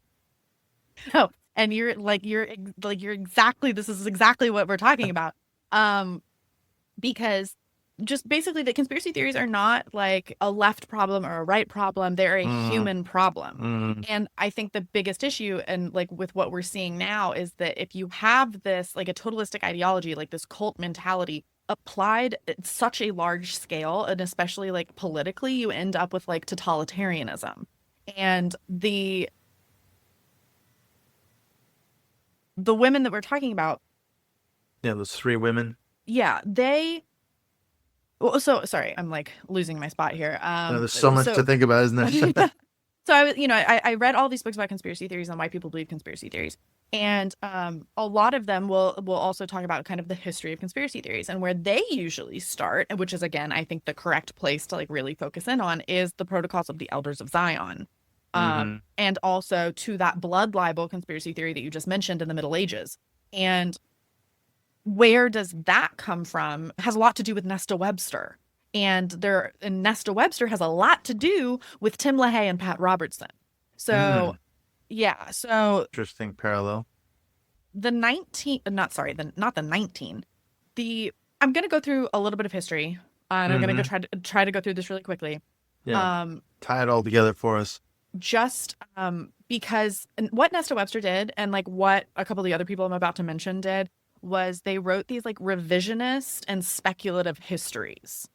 [SPEAKER 3] no, and you're exactly, this is exactly what we're talking about. Because just basically the conspiracy theories are not like a left problem or a right problem. They're a human problem. And I think the biggest issue and like with what we're seeing now is that if you have this like a totalistic ideology, like this cult mentality applied at such a large scale, and especially like politically, you end up with like totalitarianism. And the women that we're talking about,
[SPEAKER 2] Yeah, those 3 women.
[SPEAKER 3] yeah, so sorry, I'm like losing my spot here.
[SPEAKER 2] There's so much to think about, isn't there?
[SPEAKER 3] So I read all these books about conspiracy theories and why people believe conspiracy theories. And a lot of them will also talk about kind of the history of conspiracy theories, and where they usually start, which is, again, I think the correct place to like really focus in on, is the Protocols of the Elders of Zion. And also to that blood libel conspiracy theory that you just mentioned in the Middle Ages. And where does that come from has a lot to do with Nesta Webster. And Nesta Webster has a lot to do with Tim LaHaye and Pat Robertson. So, yeah. So
[SPEAKER 2] interesting parallel.
[SPEAKER 3] I'm going to go through a little bit of history, and I'm going to try to go through this really quickly.
[SPEAKER 2] Yeah. Tie it all together for us.
[SPEAKER 3] Just because what Nesta Webster did, and like what a couple of the other people I'm about to mention did, was they wrote these like revisionist and speculative histories,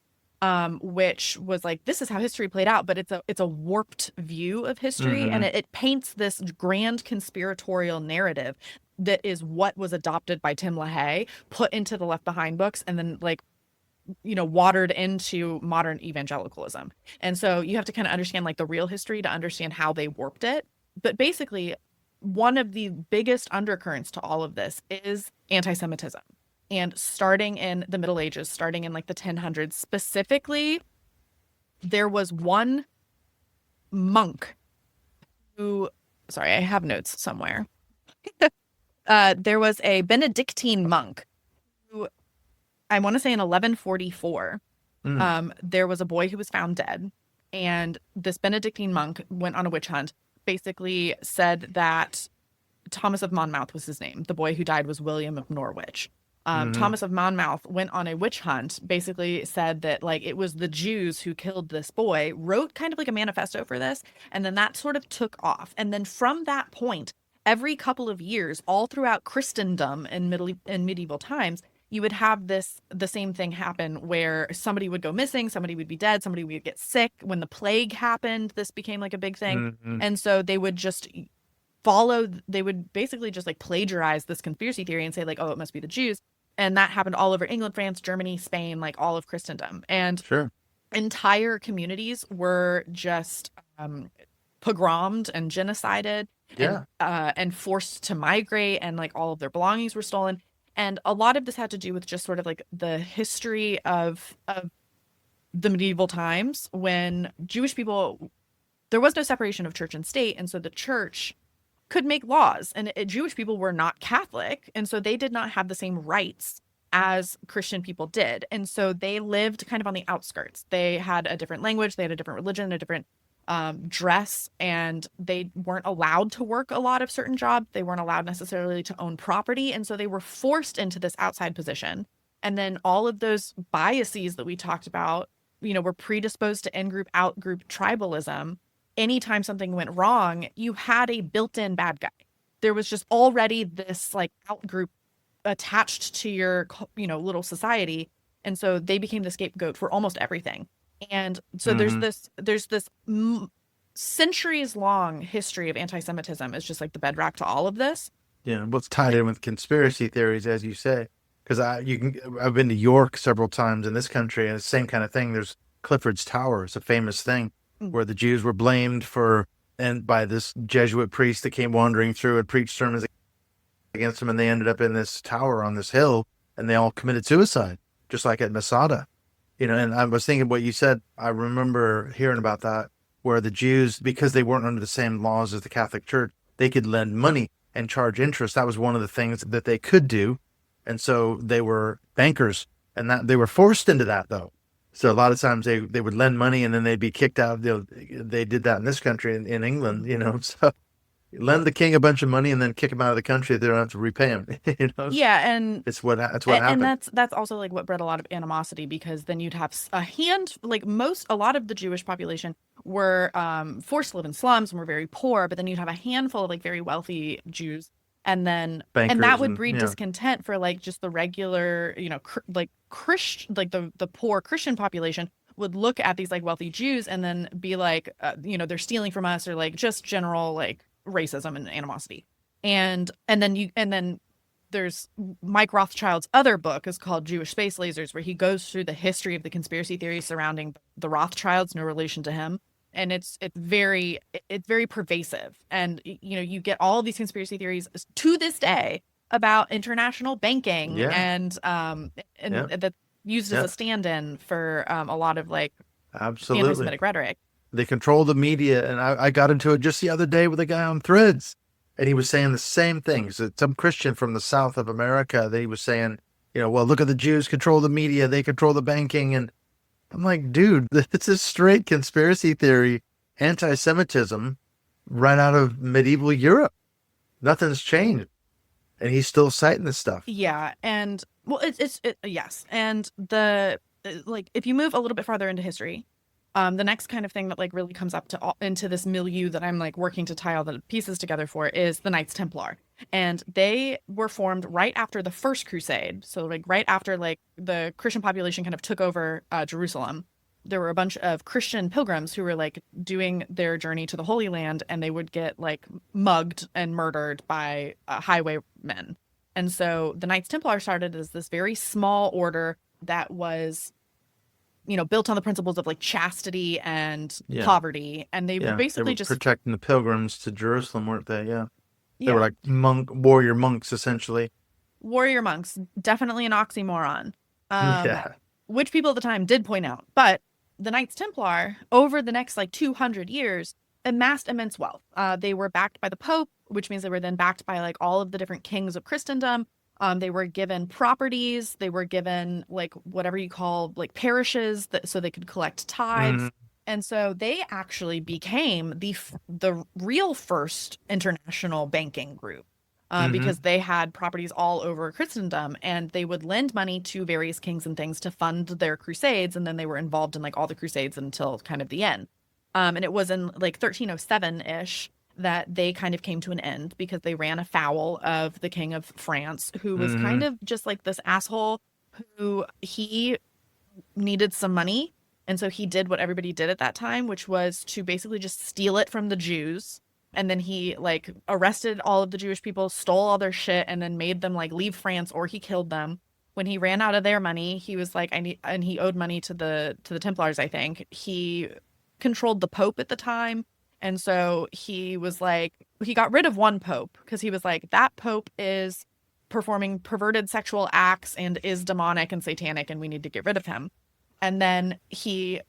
[SPEAKER 3] which was like, this is how history played out, but it's a warped view of history, and it paints this grand conspiratorial narrative that is what was adopted by Tim LaHaye, put into the Left Behind books, and then like, you know, watered into modern evangelicalism. And so you have to kind of understand like the real history to understand how they warped it. But basically, one of the biggest undercurrents to all of this is anti-Semitism. And starting in the Middle Ages, starting in like the 1000s specifically, there was one monk who, sorry, I have notes somewhere. There was a Benedictine monk who, I want to say in 1144, there was a boy who was found dead. And this Benedictine monk went on a witch hunt, basically said that Thomas of Monmouth was his name. The boy who died was William of Norwich. Thomas of Monmouth went on a witch hunt, basically said that like it was the Jews who killed this boy, wrote kind of like a manifesto for this, and then that sort of took off. And then from that point, every couple of years, all throughout Christendom in medieval times, you would have the same thing happen where somebody would go missing, somebody would be dead, somebody would get sick. When the plague happened, this became like a big thing. And so they would just they would basically just like plagiarize this conspiracy theory and say like, oh, it must be the Jews. And that happened all over England, France, Germany, Spain, like all of Christendom. And entire communities were just pogromed and genocided and forced to migrate, and like all of their belongings were stolen. And a lot of this had to do with just sort of like the history of the medieval times when Jewish people, there was no separation of church and state. And so the church could make laws, and Jewish people were not Catholic. And so they did not have the same rights as Christian people did. And so they lived kind of on the outskirts. They had a different language, they had a different religion, a different dress, and they weren't allowed to work a lot of certain jobs. They weren't allowed necessarily to own property. And so they were forced into this outside position. And then all of those biases that we talked about were predisposed to in-group, out-group tribalism, anytime something went wrong, you had a built-in bad guy. There was just already this like out-group attached to your, little society. And so they became the scapegoat for almost everything. And so
[SPEAKER 2] Mm-hmm.
[SPEAKER 3] there's this centuries long history of anti-Semitism. It's just like the bedrock to all of this.
[SPEAKER 2] Yeah, what's tied in with conspiracy theories, as you say, because I've been to York several times in this country, and it's the same kind of thing. There's Clifford's Tower. It's a famous thing
[SPEAKER 3] Mm.
[SPEAKER 2] where the Jews were blamed and by this Jesuit priest that came wandering through and preached sermons against them, and they ended up in this tower on this hill, and they all committed suicide, just like at Masada. And I was thinking what you said. I remember hearing about that, where the Jews, because they weren't under the same laws as the Catholic Church, they could lend money and charge interest. That was one of the things that they could do. And so they were bankers, and that they were forced into that, though. So a lot of times they would lend money and then they'd be kicked out. They did that in this country, in England, so lend the king a bunch of money and then kick him out of the country. They don't have to repay him.
[SPEAKER 3] Yeah, and
[SPEAKER 2] It's what happened.
[SPEAKER 3] and that's also like what bred a lot of animosity, because then you'd have a lot of the Jewish population were forced to live in slums and were very poor, but then you'd have a handful of like very wealthy Jews, and
[SPEAKER 2] Bankers
[SPEAKER 3] that would
[SPEAKER 2] and
[SPEAKER 3] breed
[SPEAKER 2] yeah.
[SPEAKER 3] discontent for like just the regular, like the poor Christian population would look at these like wealthy Jews and then be like, they're stealing from us, or like just general like racism and animosity. And then there's Mike Rothschild's other book is called Jewish Space Lasers, where he goes through the history of the conspiracy theories surrounding the Rothschilds, no relation to him. And it's very pervasive. And you get all of these conspiracy theories to this day about international banking
[SPEAKER 2] Yeah.
[SPEAKER 3] and
[SPEAKER 2] Yeah.
[SPEAKER 3] that's used as
[SPEAKER 2] Yeah.
[SPEAKER 3] a stand-in for a lot of like
[SPEAKER 2] Absolutely.
[SPEAKER 3] anti-Semitic rhetoric.
[SPEAKER 2] They control the media. And I got into it just the other day with a guy on Threads, and he was saying the same things. Some Christian from the South of America that he was saying, well, look at the Jews control the media. They control the banking. And I'm like, dude, it's a straight conspiracy theory, anti-Semitism right out of medieval Europe. Nothing's changed. And he's still citing this stuff.
[SPEAKER 3] Yeah, and well, yes, and like if you move a little bit farther into history, the next kind of thing that like really comes up into this milieu that I'm like working to tie all the pieces together for is the Knights Templar, and they were formed right after the First Crusade, so like right after like the Christian population kind of took over Jerusalem. There were a bunch of Christian pilgrims who were like doing their journey to the Holy Land, and they would get like mugged and murdered by highwaymen. And so the Knights Templar started as this very small order that was, built on the principles of like chastity and
[SPEAKER 2] Yeah.
[SPEAKER 3] poverty. And they
[SPEAKER 2] Yeah,
[SPEAKER 3] were basically
[SPEAKER 2] they were
[SPEAKER 3] just
[SPEAKER 2] protecting the pilgrims to Jerusalem, weren't they? Yeah. They
[SPEAKER 3] yeah,
[SPEAKER 2] were like warrior monks, essentially.
[SPEAKER 3] warrior monks, definitely an oxymoron.
[SPEAKER 2] Yeah.
[SPEAKER 3] Which people at the time did point out. But the Knights Templar, over the next like 200 years, amassed immense wealth. They were backed by the Pope, which means they were then backed by like all of the different kings of Christendom. They were given properties. They were given like whatever you call like parishes, so they could collect tithes.
[SPEAKER 2] Mhm.
[SPEAKER 3] And so they actually became the real first international banking group. Because they had properties all over Christendom, and they would lend money to various kings and things to fund their crusades, and then they were involved in like all the crusades until kind of the end. And it was in like 1307-ish that they kind of came to an end because they ran afoul of the King of France, who was kind of just like this asshole who he needed some money. And so he did what everybody did at that time, which was to basically just steal it from the Jews. And then he like arrested all of the Jewish people, stole all their shit, and then made them like leave France, or he killed them. When he ran out of their money, he was like, and he owed money to the Templars, I think. He controlled the Pope at the time. And so he was like, he got rid of one Pope because he was like, that Pope is performing perverted sexual acts and is demonic and satanic, and we need to get rid of him. And then he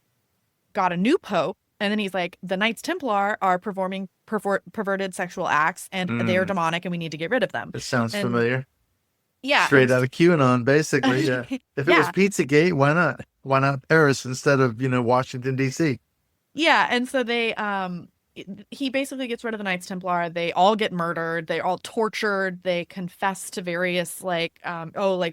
[SPEAKER 3] got a new Pope. And then he's like, the Knights Templar are performing perverted sexual acts, and they are demonic, and we need to get rid of them.
[SPEAKER 2] It sounds
[SPEAKER 3] And
[SPEAKER 2] familiar.
[SPEAKER 3] yeah,
[SPEAKER 2] Straight out of QAnon, basically. Yeah. If it was
[SPEAKER 3] Yeah.
[SPEAKER 2] Pizzagate, why not? Why not Paris instead of, Washington, D.C.?
[SPEAKER 3] Yeah, and so he basically gets rid of the Knights Templar. They all get murdered. They're all tortured. They confess to various like,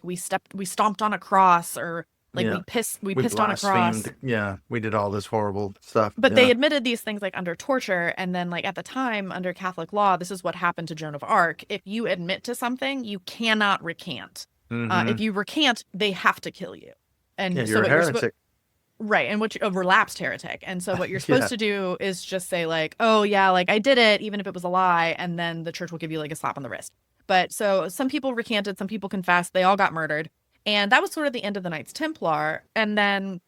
[SPEAKER 3] we stomped on a cross, or Like
[SPEAKER 2] Yeah.
[SPEAKER 3] we
[SPEAKER 2] We
[SPEAKER 3] pissed on a cross.
[SPEAKER 2] blasphemed. Yeah. We did all this horrible stuff.
[SPEAKER 3] But they
[SPEAKER 2] Yeah.
[SPEAKER 3] admitted these things like under torture. And then like at the time under Catholic law, this is what happened to Joan of Arc. If you admit to something, you cannot recant. If you recant, they have to kill you. And
[SPEAKER 2] Yeah,
[SPEAKER 3] so
[SPEAKER 2] you're a
[SPEAKER 3] what
[SPEAKER 2] heretic.
[SPEAKER 3] right. And what you a relapsed heretic. And so what you're
[SPEAKER 2] Yeah.
[SPEAKER 3] supposed to do is just say like, oh yeah, like I did it, even if it was a lie. And then the church will give you like a slap on the wrist. But so some people recanted, some people confessed, they all got murdered. And that was sort of the end of the Knights Templar. And then,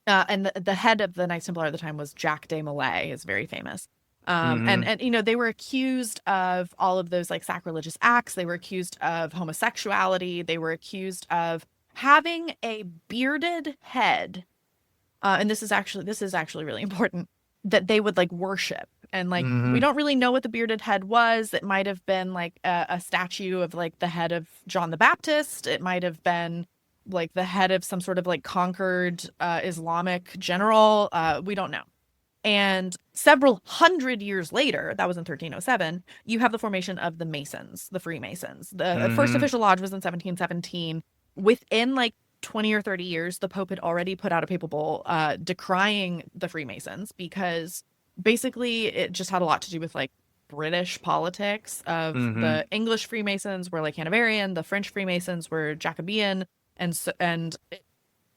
[SPEAKER 3] and the head of the Knights Templar at the time was Jacques de Molay, is very famous. And you know, they were accused of all of those like sacrilegious acts. They were accused of homosexuality. They were accused of having a bearded head. And this is actually really important, that they would like worship. And like, we don't really know what the bearded head was. It might have been like a statue of like the head of John the Baptist. It might have been like the head of some sort of like conquered Islamic general. We don't know. And several hundred years later, that was in 1307, you have the formation of the Masons, the Freemasons. The first official lodge was in 1717. Within like 20 or 30 years, the Pope had already put out a papal bull decrying the Freemasons, because basically it just had a lot to do with like British politics of the English Freemasons were like Hanoverian, the French Freemasons were Jacobean, and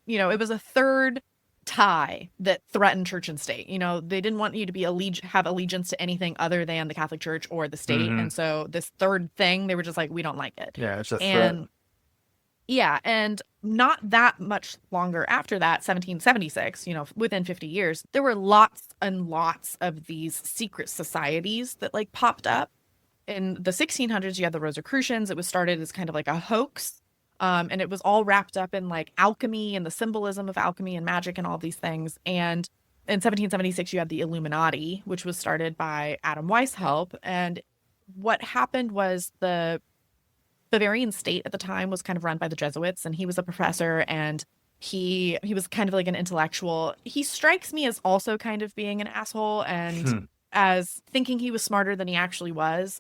[SPEAKER 3] you know, it was a third tie that threatened church and state. You know, they didn't want you to be have allegiance to anything other than the Catholic Church or the state. And so this third thing, they were just like, we don't like it.
[SPEAKER 2] Yeah, it's a
[SPEAKER 3] and
[SPEAKER 2] threat.
[SPEAKER 3] yeah, and not that much longer after that, 1776, you know, within 50 years, there were lots and lots of these secret societies that like popped up. In the 1600s, you had the Rosicrucians. It was started as kind of like a hoax. And it was all wrapped up in like alchemy and the symbolism of alchemy and magic and all these things. And in 1776, you had the Illuminati, which was started by Adam Weishaupt. And what happened was the Bavarian state at the time was kind of run by the Jesuits, and he was a professor, and he was kind of like an intellectual. He strikes me as also kind of being an asshole and as thinking he was smarter than he actually was.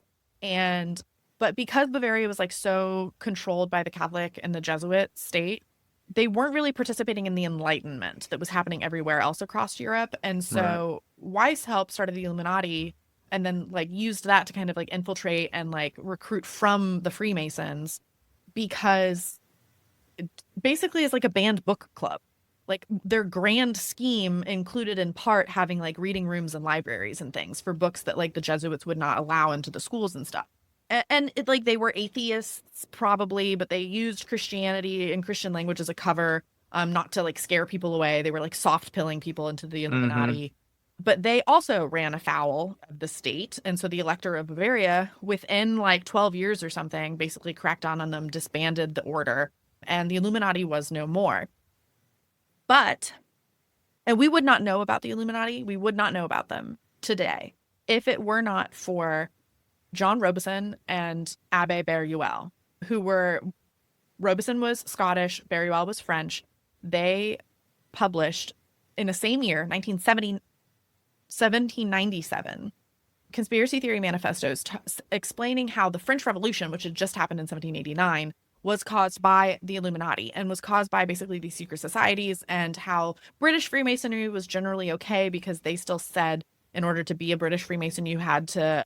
[SPEAKER 3] But because Bavaria was like so controlled by the Catholic and the Jesuit state, they weren't really participating in the Enlightenment that was happening everywhere else across Europe. And so Weishaupt started the Illuminati and then like used that to kind of like infiltrate and like recruit from the Freemasons, because it basically is like a banned book club. Like their grand scheme included in part having like reading rooms and libraries and things for books that like the Jesuits would not allow into the schools and stuff. And it, like they were atheists probably, but they used Christianity and Christian language as a cover, not to like scare people away. They were like soft pilling people into the Illuminati. But they also ran afoul of the state. And so the Elector of Bavaria, within like 12 years or something, basically cracked down on them, disbanded the order, and the Illuminati was no more. And we would not know about the Illuminati. We would not know about them today if it were not for John Robison and Abbe Beruel, Robison was Scottish, Beruel was French. They published in the same year, 1797, conspiracy theory manifestos explaining how the French Revolution, which had just happened in 1789, was caused by the Illuminati and was caused by basically these secret societies, and how British Freemasonry was generally okay because they still said in order to be a British Freemason, you had to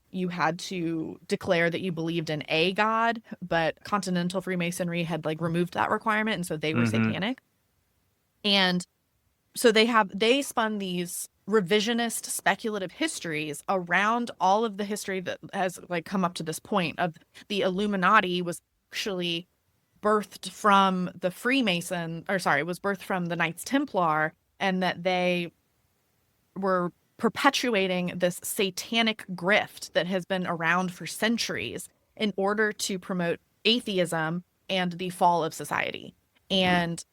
[SPEAKER 3] declare that you believed in a god, but continental Freemasonry had like removed that requirement, and so they were satanic. And so they spun these revisionist speculative histories around all of the history that has like come up to this point of the Illuminati was actually birthed from the was birthed from the Knights Templar, and that they were perpetuating this satanic grift that has been around for centuries in order to promote atheism and the fall of society. And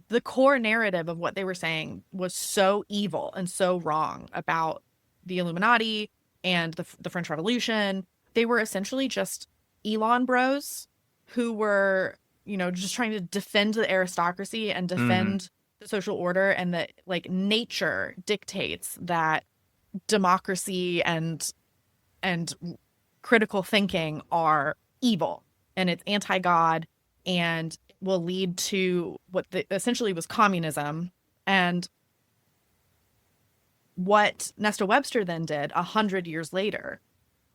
[SPEAKER 3] the core narrative of what they were saying was so evil and so wrong about the Illuminati and the French Revolution. They were essentially just Elon bros who were, you know, just trying to defend the aristocracy and defend the social order, and that like nature dictates that democracy and critical thinking are evil and it's anti-God. And if will lead to what essentially was communism. And what Nesta Webster then did 100 years later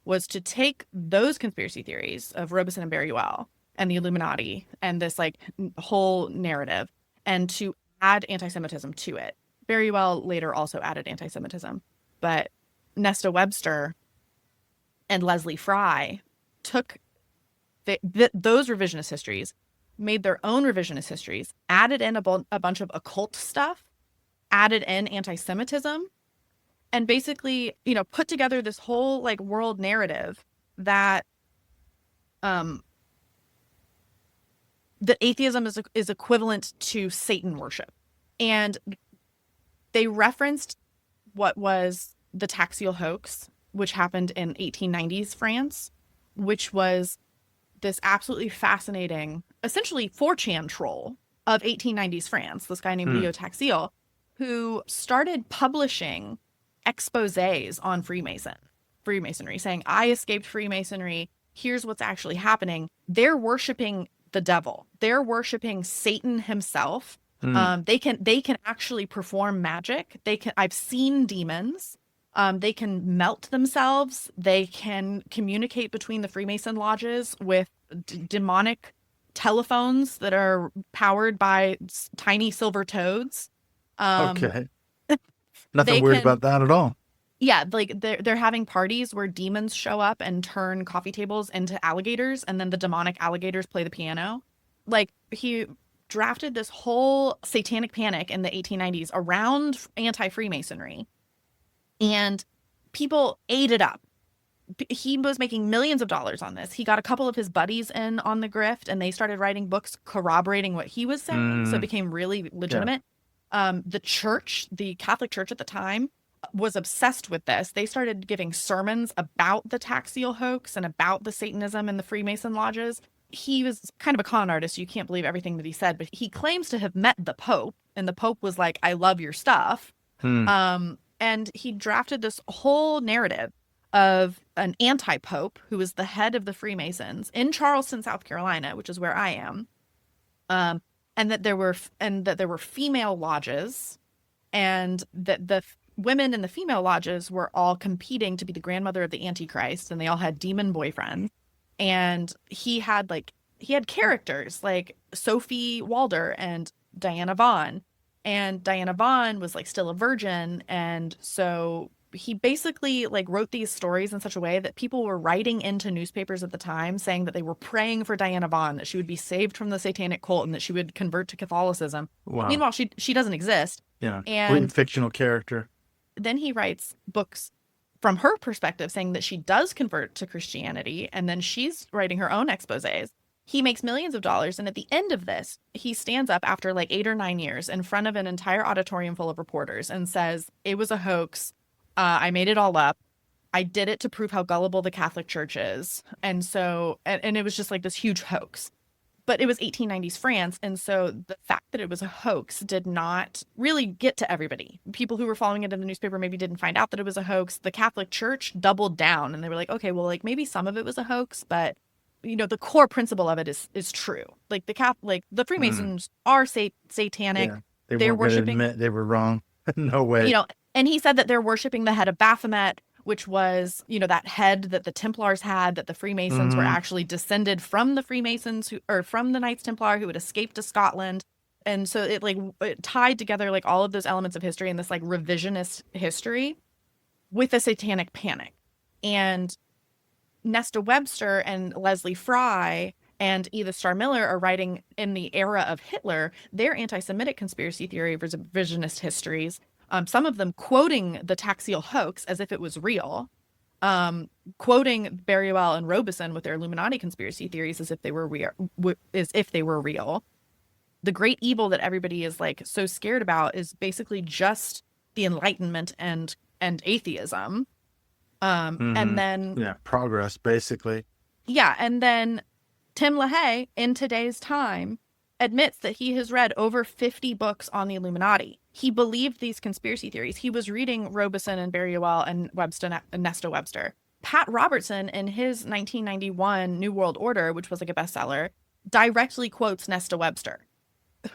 [SPEAKER 3] was to take those conspiracy theories of Robeson and Berriwell and the Illuminati and this like whole narrative, and to add anti-Semitism to it. Berriwell later also added anti-Semitism, but Nesta Webster and Leslie Fry took those revisionist histories, made their own revisionist histories, added in a bunch of occult stuff, added in anti-Semitism, and basically, you know, put together this whole like world narrative that that atheism is equivalent to Satan worship. And they referenced what was the Taxiel hoax, which happened in 1890s France, which was this absolutely fascinating, essentially 4chan troll of 1890s France, this guy named Leo Taxiel, who started publishing exposés on Freemasonry, saying, I escaped Freemasonry. Here's what's actually happening. They're worshiping the devil. They're worshiping Satan himself. They can actually perform magic. I've seen demons. They can melt themselves. They can communicate between the Freemason lodges with demonic telephones that are powered by tiny silver toads.
[SPEAKER 2] Okay. Nothing weird about that at all.
[SPEAKER 3] Yeah, like they're having parties where demons show up and turn coffee tables into alligators, and then the demonic alligators play the piano. Like, he drafted this whole satanic panic in the 1890s around anti-Freemasonry, and people ate it up. He was making millions of dollars on this. He got a couple of his buddies in on the grift, and they started writing books corroborating what he was saying, so it became really legitimate. Yeah. The church, the Catholic Church at the time, was obsessed with this. They started giving sermons about the Taxiel hoax and about the Satanism and the Freemason lodges. He was kind of a con artist. You can't believe everything that he said, but he claims to have met the Pope, and the Pope was like, I love your stuff. And he drafted this whole narrative of an anti-Pope who was the head of the Freemasons in Charleston, South Carolina, which is where I am. And that there were female lodges, and that the women in the female lodges were all competing to be the grandmother of the Antichrist, and they all had demon boyfriends. And he had characters like Sophie Walder and Diana Vaughn, and Diana Vaughn was like still a virgin, and so he basically like wrote these stories in such a way that people were writing into newspapers at the time saying that they were praying for Diana Vaughn, that she would be saved from the satanic cult and that she would convert to Catholicism. Wow. Meanwhile, she doesn't exist.
[SPEAKER 2] Yeah,
[SPEAKER 3] and
[SPEAKER 2] fictional character.
[SPEAKER 3] Then he writes books from her perspective saying that she does convert to Christianity, and then she's writing her own exposés. He makes millions of dollars, and at the end of this, he stands up after like 8 or 9 years in front of an entire auditorium full of reporters and says, it was a hoax. I made it all up. I did it to prove how gullible the Catholic Church is. And so, and it was just like this huge hoax. But it was 1890s France, and so the fact that it was a hoax did not really get to everybody. People who were following it in the newspaper maybe didn't find out that it was a hoax. The Catholic Church doubled down, and they were like, okay, well, like maybe some of it was a hoax, but you know, the core principle of it is true. Like the Freemasons are satanic. Yeah,
[SPEAKER 2] they're worshiping. Admit they were wrong. No way.
[SPEAKER 3] You know, and he said that they're worshiping the head of Baphomet, which was, you know, that head that the Templars had, that the Freemasons were actually descended from the Freemasons or from the Knights Templar who had escaped to Scotland. And so it tied together like all of those elements of history in this like revisionist history with a satanic panic. And Nesta Webster and Leslie Fry and Edith Starr Miller are writing in the era of Hitler their anti-Semitic conspiracy theory revisionist histories. Some of them quoting the Taxiel hoax as if it was real, quoting Berriwell and Robeson with their Illuminati conspiracy theories as if they were real. The great evil that everybody is like so scared about is basically just the Enlightenment and atheism. And then
[SPEAKER 2] progress basically.
[SPEAKER 3] Yeah, and then Tim LaHaye in today's time admits that he has read over 50 books on the Illuminati. He believed these conspiracy theories. He was reading Robeson and Berriwell and Nesta Webster. Pat Robertson, in his 1991 New World Order, which was like a bestseller, directly quotes Nesta Webster,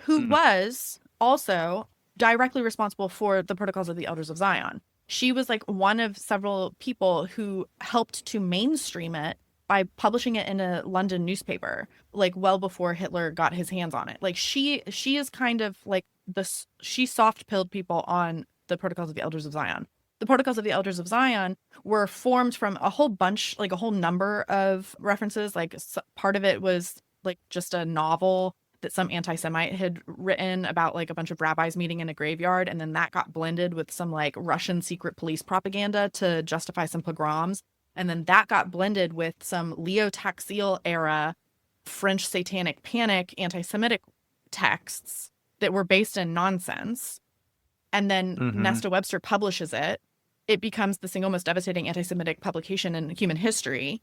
[SPEAKER 3] who was also directly responsible for the Protocols of the Elders of Zion. She was like one of several people who helped to mainstream it by publishing it in a London newspaper, like well before Hitler got his hands on it. Like she is kind of like she soft-pilled people on the Protocols of the Elders of Zion. The Protocols of the Elders of Zion were formed from a whole bunch, like a whole number of references. Like part of it was like just a novel that some anti-Semite had written about like a bunch of rabbis meeting in a graveyard. And then that got blended with some like Russian secret police propaganda to justify some pogroms. And then that got blended with some Leo Taxil era French satanic panic anti-Semitic texts that were based in nonsense. And then Nesta Webster publishes it. It becomes the single most devastating anti-Semitic publication in human history.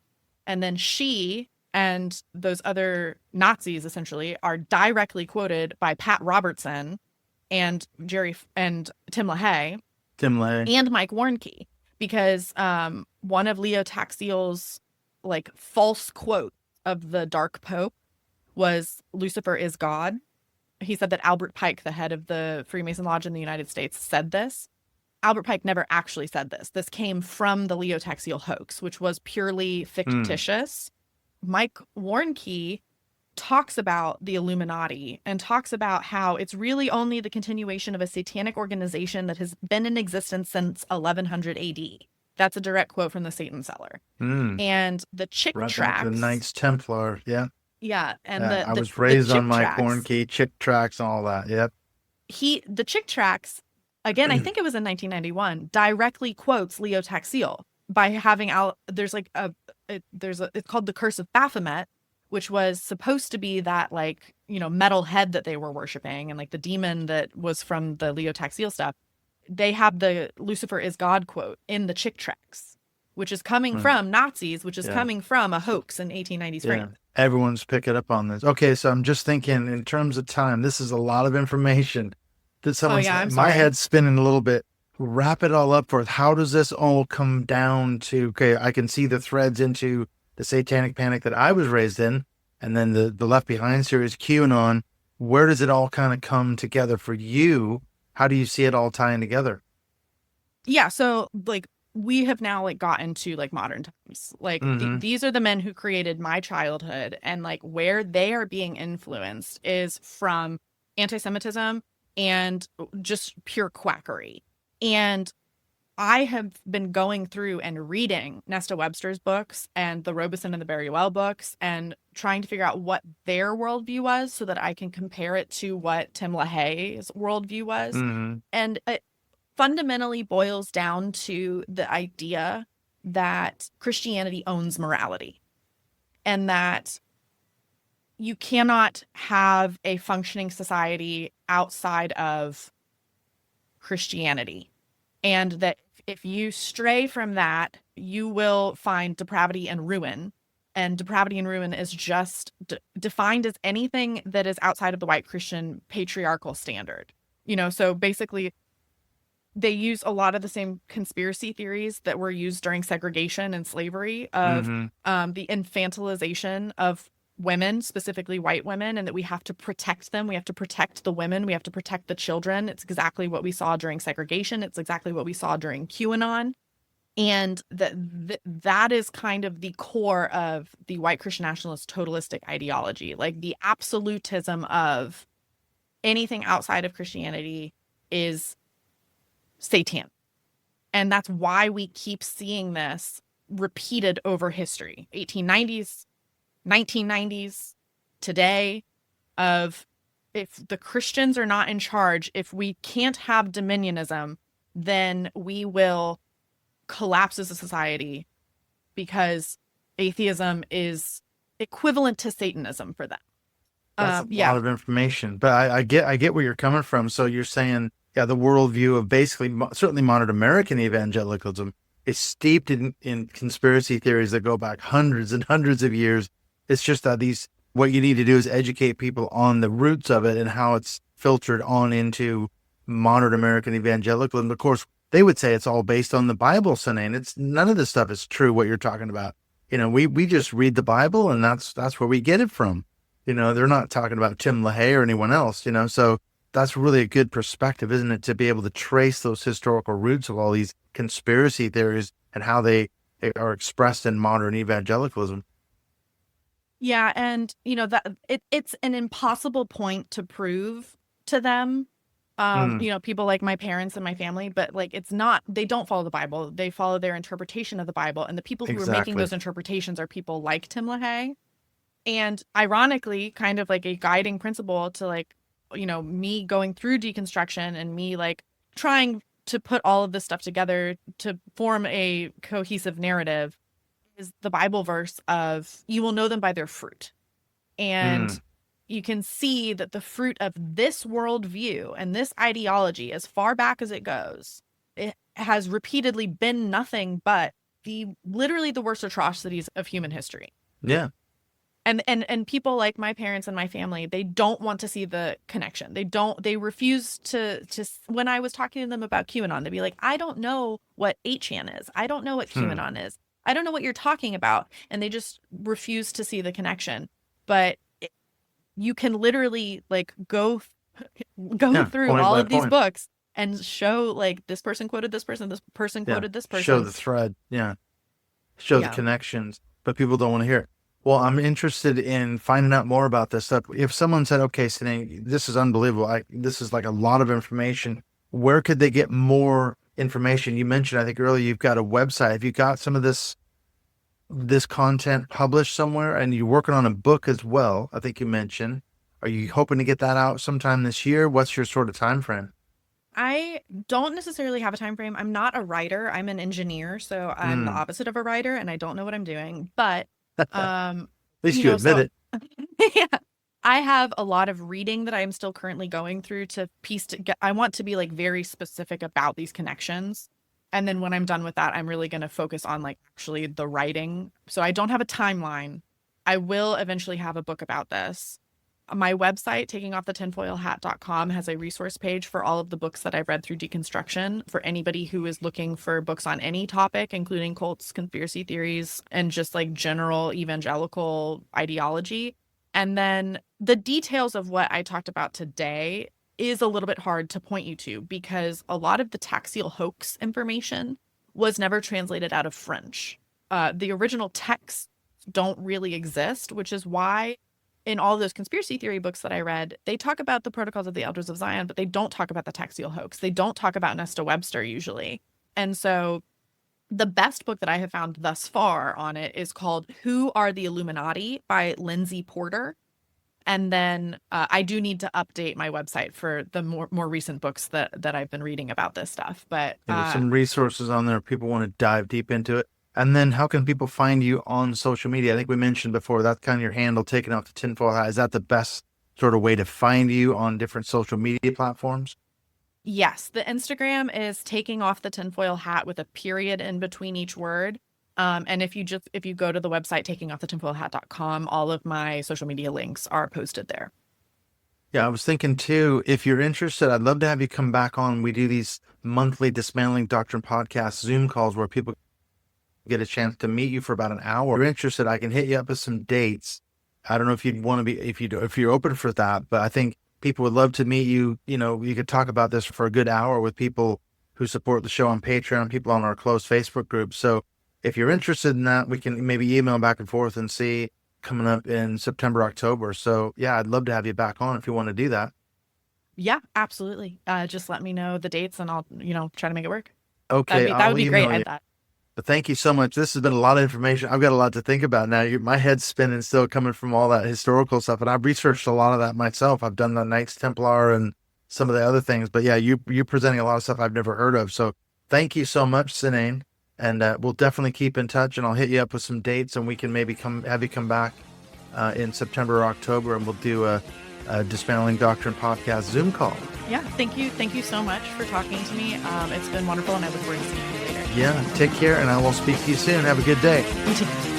[SPEAKER 3] And then she and those other Nazis essentially are directly quoted by Pat Robertson and Tim LaHaye and Mike Warnke, because one of Leo Taxil's like false quote of the Dark Pope was Lucifer is God. He said that Albert Pike, the head of the Freemason Lodge in the United States, said this. Albert Pike never actually said this. This came from the Leo Taxil hoax, which was purely fictitious. Mike Warnke talks about the Illuminati and talks about how it's really only the continuation of a satanic organization that has been in existence since 1100 AD. That's a direct quote from the Satan Seller. And the Chick tracts.
[SPEAKER 2] The Knights Templar, yeah.
[SPEAKER 3] Yeah, and
[SPEAKER 2] I was raised on Mike Warnke, Chick tracts and all that, yep.
[SPEAKER 3] The Chick tracts, again, I think it was in 1991, directly quotes Leo Taxil by having it's called the Curse of Baphomet, which was supposed to be that like, metal head that they were worshiping and like the demon that was from the Leo Taxil stuff. They have the Lucifer is God quote in the Chick tracts, which is coming from Nazis, which is coming from a hoax in 1890s France.
[SPEAKER 2] Everyone's picking up on this. Okay, so I'm just thinking in terms of time, this is a lot of information that my head's spinning a little bit. Wrap it all up for us. How does this all come down to, okay, I can see the threads into the satanic panic that I was raised in, and then the Left Behind series, QAnon. Where does it all kind of come together for you? How do you see it all tying together?
[SPEAKER 3] Yeah, so like we have now like gotten to like modern times. Like these are the men who created my childhood, and like where they are being influenced is from anti-Semitism and just pure quackery. And I have been going through and reading Nesta Webster's books and the Robeson and the Berriwell books and trying to figure out what their worldview was so that I can compare it to what Tim LaHaye's worldview was. And it fundamentally boils down to the idea that Christianity owns morality and that you cannot have a functioning society outside of Christianity. And that if you stray from that, you will find depravity and ruin. And depravity and ruin is just defined as anything that is outside of the white Christian patriarchal standard. So basically, they use a lot of the same conspiracy theories that were used during segregation and slavery of the infantilization of women, specifically white women, and that we have to protect them. We have to protect the women. We have to protect the children. It's exactly what we saw during segregation. It's exactly what we saw during QAnon. And that is kind of the core of the white Christian nationalist totalistic ideology. Like the absolutism of anything outside of Christianity is Satan. And that's why we keep seeing this repeated over history. 1890s, 1990s, today, of if the Christians are not in charge, if we can't have dominionism, then we will collapse as a society because atheism is equivalent to Satanism for them.
[SPEAKER 2] That's a lot of information, but I get where you're coming from. So you're saying, the worldview of basically certainly modern American evangelicalism is steeped in conspiracy theories that go back hundreds and hundreds of years. It's just that what you need to do is educate people on the roots of it and how it's filtered on into modern American evangelicalism. Of course, they would say it's all based on the Bible, Cynane. It's none of this stuff is true. What you're talking about, we just read the Bible and that's where we get it from. They're not talking about Tim LaHaye or anyone else, so that's really a good perspective, isn't it? To be able to trace those historical roots of all these conspiracy theories and how they are expressed in modern evangelicalism.
[SPEAKER 3] Yeah, and that it's an impossible point to prove to them. People like my parents and my family, but like it's not, they don't follow the Bible. They follow their interpretation of the Bible. And the people who are making those interpretations are people like Tim LaHaye. And ironically, kind of like a guiding principle to like, me going through deconstruction and me like trying to put all of this stuff together to form a cohesive narrative is the Bible verse of you will know them by their fruit. And you can see that the fruit of this worldview and this ideology, as far back as it goes, it has repeatedly been nothing but literally the worst atrocities of human history.
[SPEAKER 2] Yeah.
[SPEAKER 3] And people like my parents and my family, they don't want to see the connection. They refuse to when I was talking to them about QAnon, they'd be like, I don't know what 8chan is. I don't know what QAnon is. I don't know what you're talking about. And they just refuse to see the connection. But you can literally like go through all of these books and show like this person quoted this person quoted this person.
[SPEAKER 2] Show the thread. Yeah. Show the connections, but people don't want to hear it. Well, I'm interested in finding out more about this stuff. If someone said, okay, Cynane, this is unbelievable. This is like a lot of information. Where could they get more information? You mentioned, I think earlier, you've got a website. Have you got some of this content published somewhere? And you're working on a book as well, I think you mentioned. Are you hoping to get that out sometime this year? What's your sort of time frame?
[SPEAKER 3] I don't necessarily have a time frame. I'm not a writer. I'm an engineer. So I'm the opposite of a writer and I don't know what I'm doing. But
[SPEAKER 2] at least you admit it.
[SPEAKER 3] Yeah. I have a lot of reading that I'm still currently going through to I want to be like very specific about these connections. And then when I'm done with that, I'm really going to focus on like actually the writing. So I don't have a timeline. I will eventually have a book about this. My website, takingoffthetinfoilhat.com, has a resource page for all of the books that I've read through deconstruction for anybody who is looking for books on any topic, including cults, conspiracy theories, and just like general evangelical ideology. And then the details of what I talked about today is a little bit hard to point you to because a lot of the taxial hoax information was never translated out of French. The original texts don't really exist, which is why in all those conspiracy theory books that I read, they talk about the protocols of the Elders of Zion, but they don't talk about the taxial hoax. They don't talk about Nesta Webster usually. And so the best book that I have found thus far on it is called Who Are the Illuminati by Lindsay Porter. And then I do need to update my website for the more recent books that I've been reading about this stuff. But
[SPEAKER 2] there's some resources on there if people want to dive deep into it. And then how can people find you on social media? I think we mentioned before, that's kind of your handle, Taking Off the Tinfoil Hat. Is that the best sort of way to find you on different social media platforms?
[SPEAKER 3] Yes. The Instagram is Taking Off the Tinfoil Hat with a period in between each word. And if you go to the website, takingoffthetinfoilhat.com, all of my social media links are posted there.
[SPEAKER 2] Yeah, I was thinking too, if you're interested, I'd love to have you come back on. We do these monthly Dismantling Doctrine podcast Zoom calls where people get a chance to meet you for about an hour. If you're interested, I can hit you up with some dates. I don't know if you'd want to be, if you're open for that, but I think people would love to meet you. You could talk about this for a good hour with people who support the show on Patreon, people on our closed Facebook group. So if you're interested in that, we can maybe email back and forth and see coming up in September, October. So yeah, I'd love to have you back on if you want to do that.
[SPEAKER 3] Yeah, absolutely. Just let me know the dates and I'll, try to make it work.
[SPEAKER 2] Okay.
[SPEAKER 3] That would be great at that.
[SPEAKER 2] But thank you so much. This has been a lot of information. I've got a lot to think about now. My head's spinning still coming from all that historical stuff. And I've researched a lot of that myself. I've done the Knights Templar and some of the other things. But yeah, you're presenting a lot of stuff I've never heard of. So thank you so much, Cynane. And we'll definitely keep in touch. And I'll hit you up with some dates. And we can maybe have you come back in September or October. And we'll do a Dismantling Doctrine podcast Zoom call.
[SPEAKER 3] Yeah, thank you. Thank you so much for talking to me. It's been wonderful. And I look forward to seeing you later.
[SPEAKER 2] Yeah, take care, and I will speak to you soon. Have a good day.
[SPEAKER 3] You too.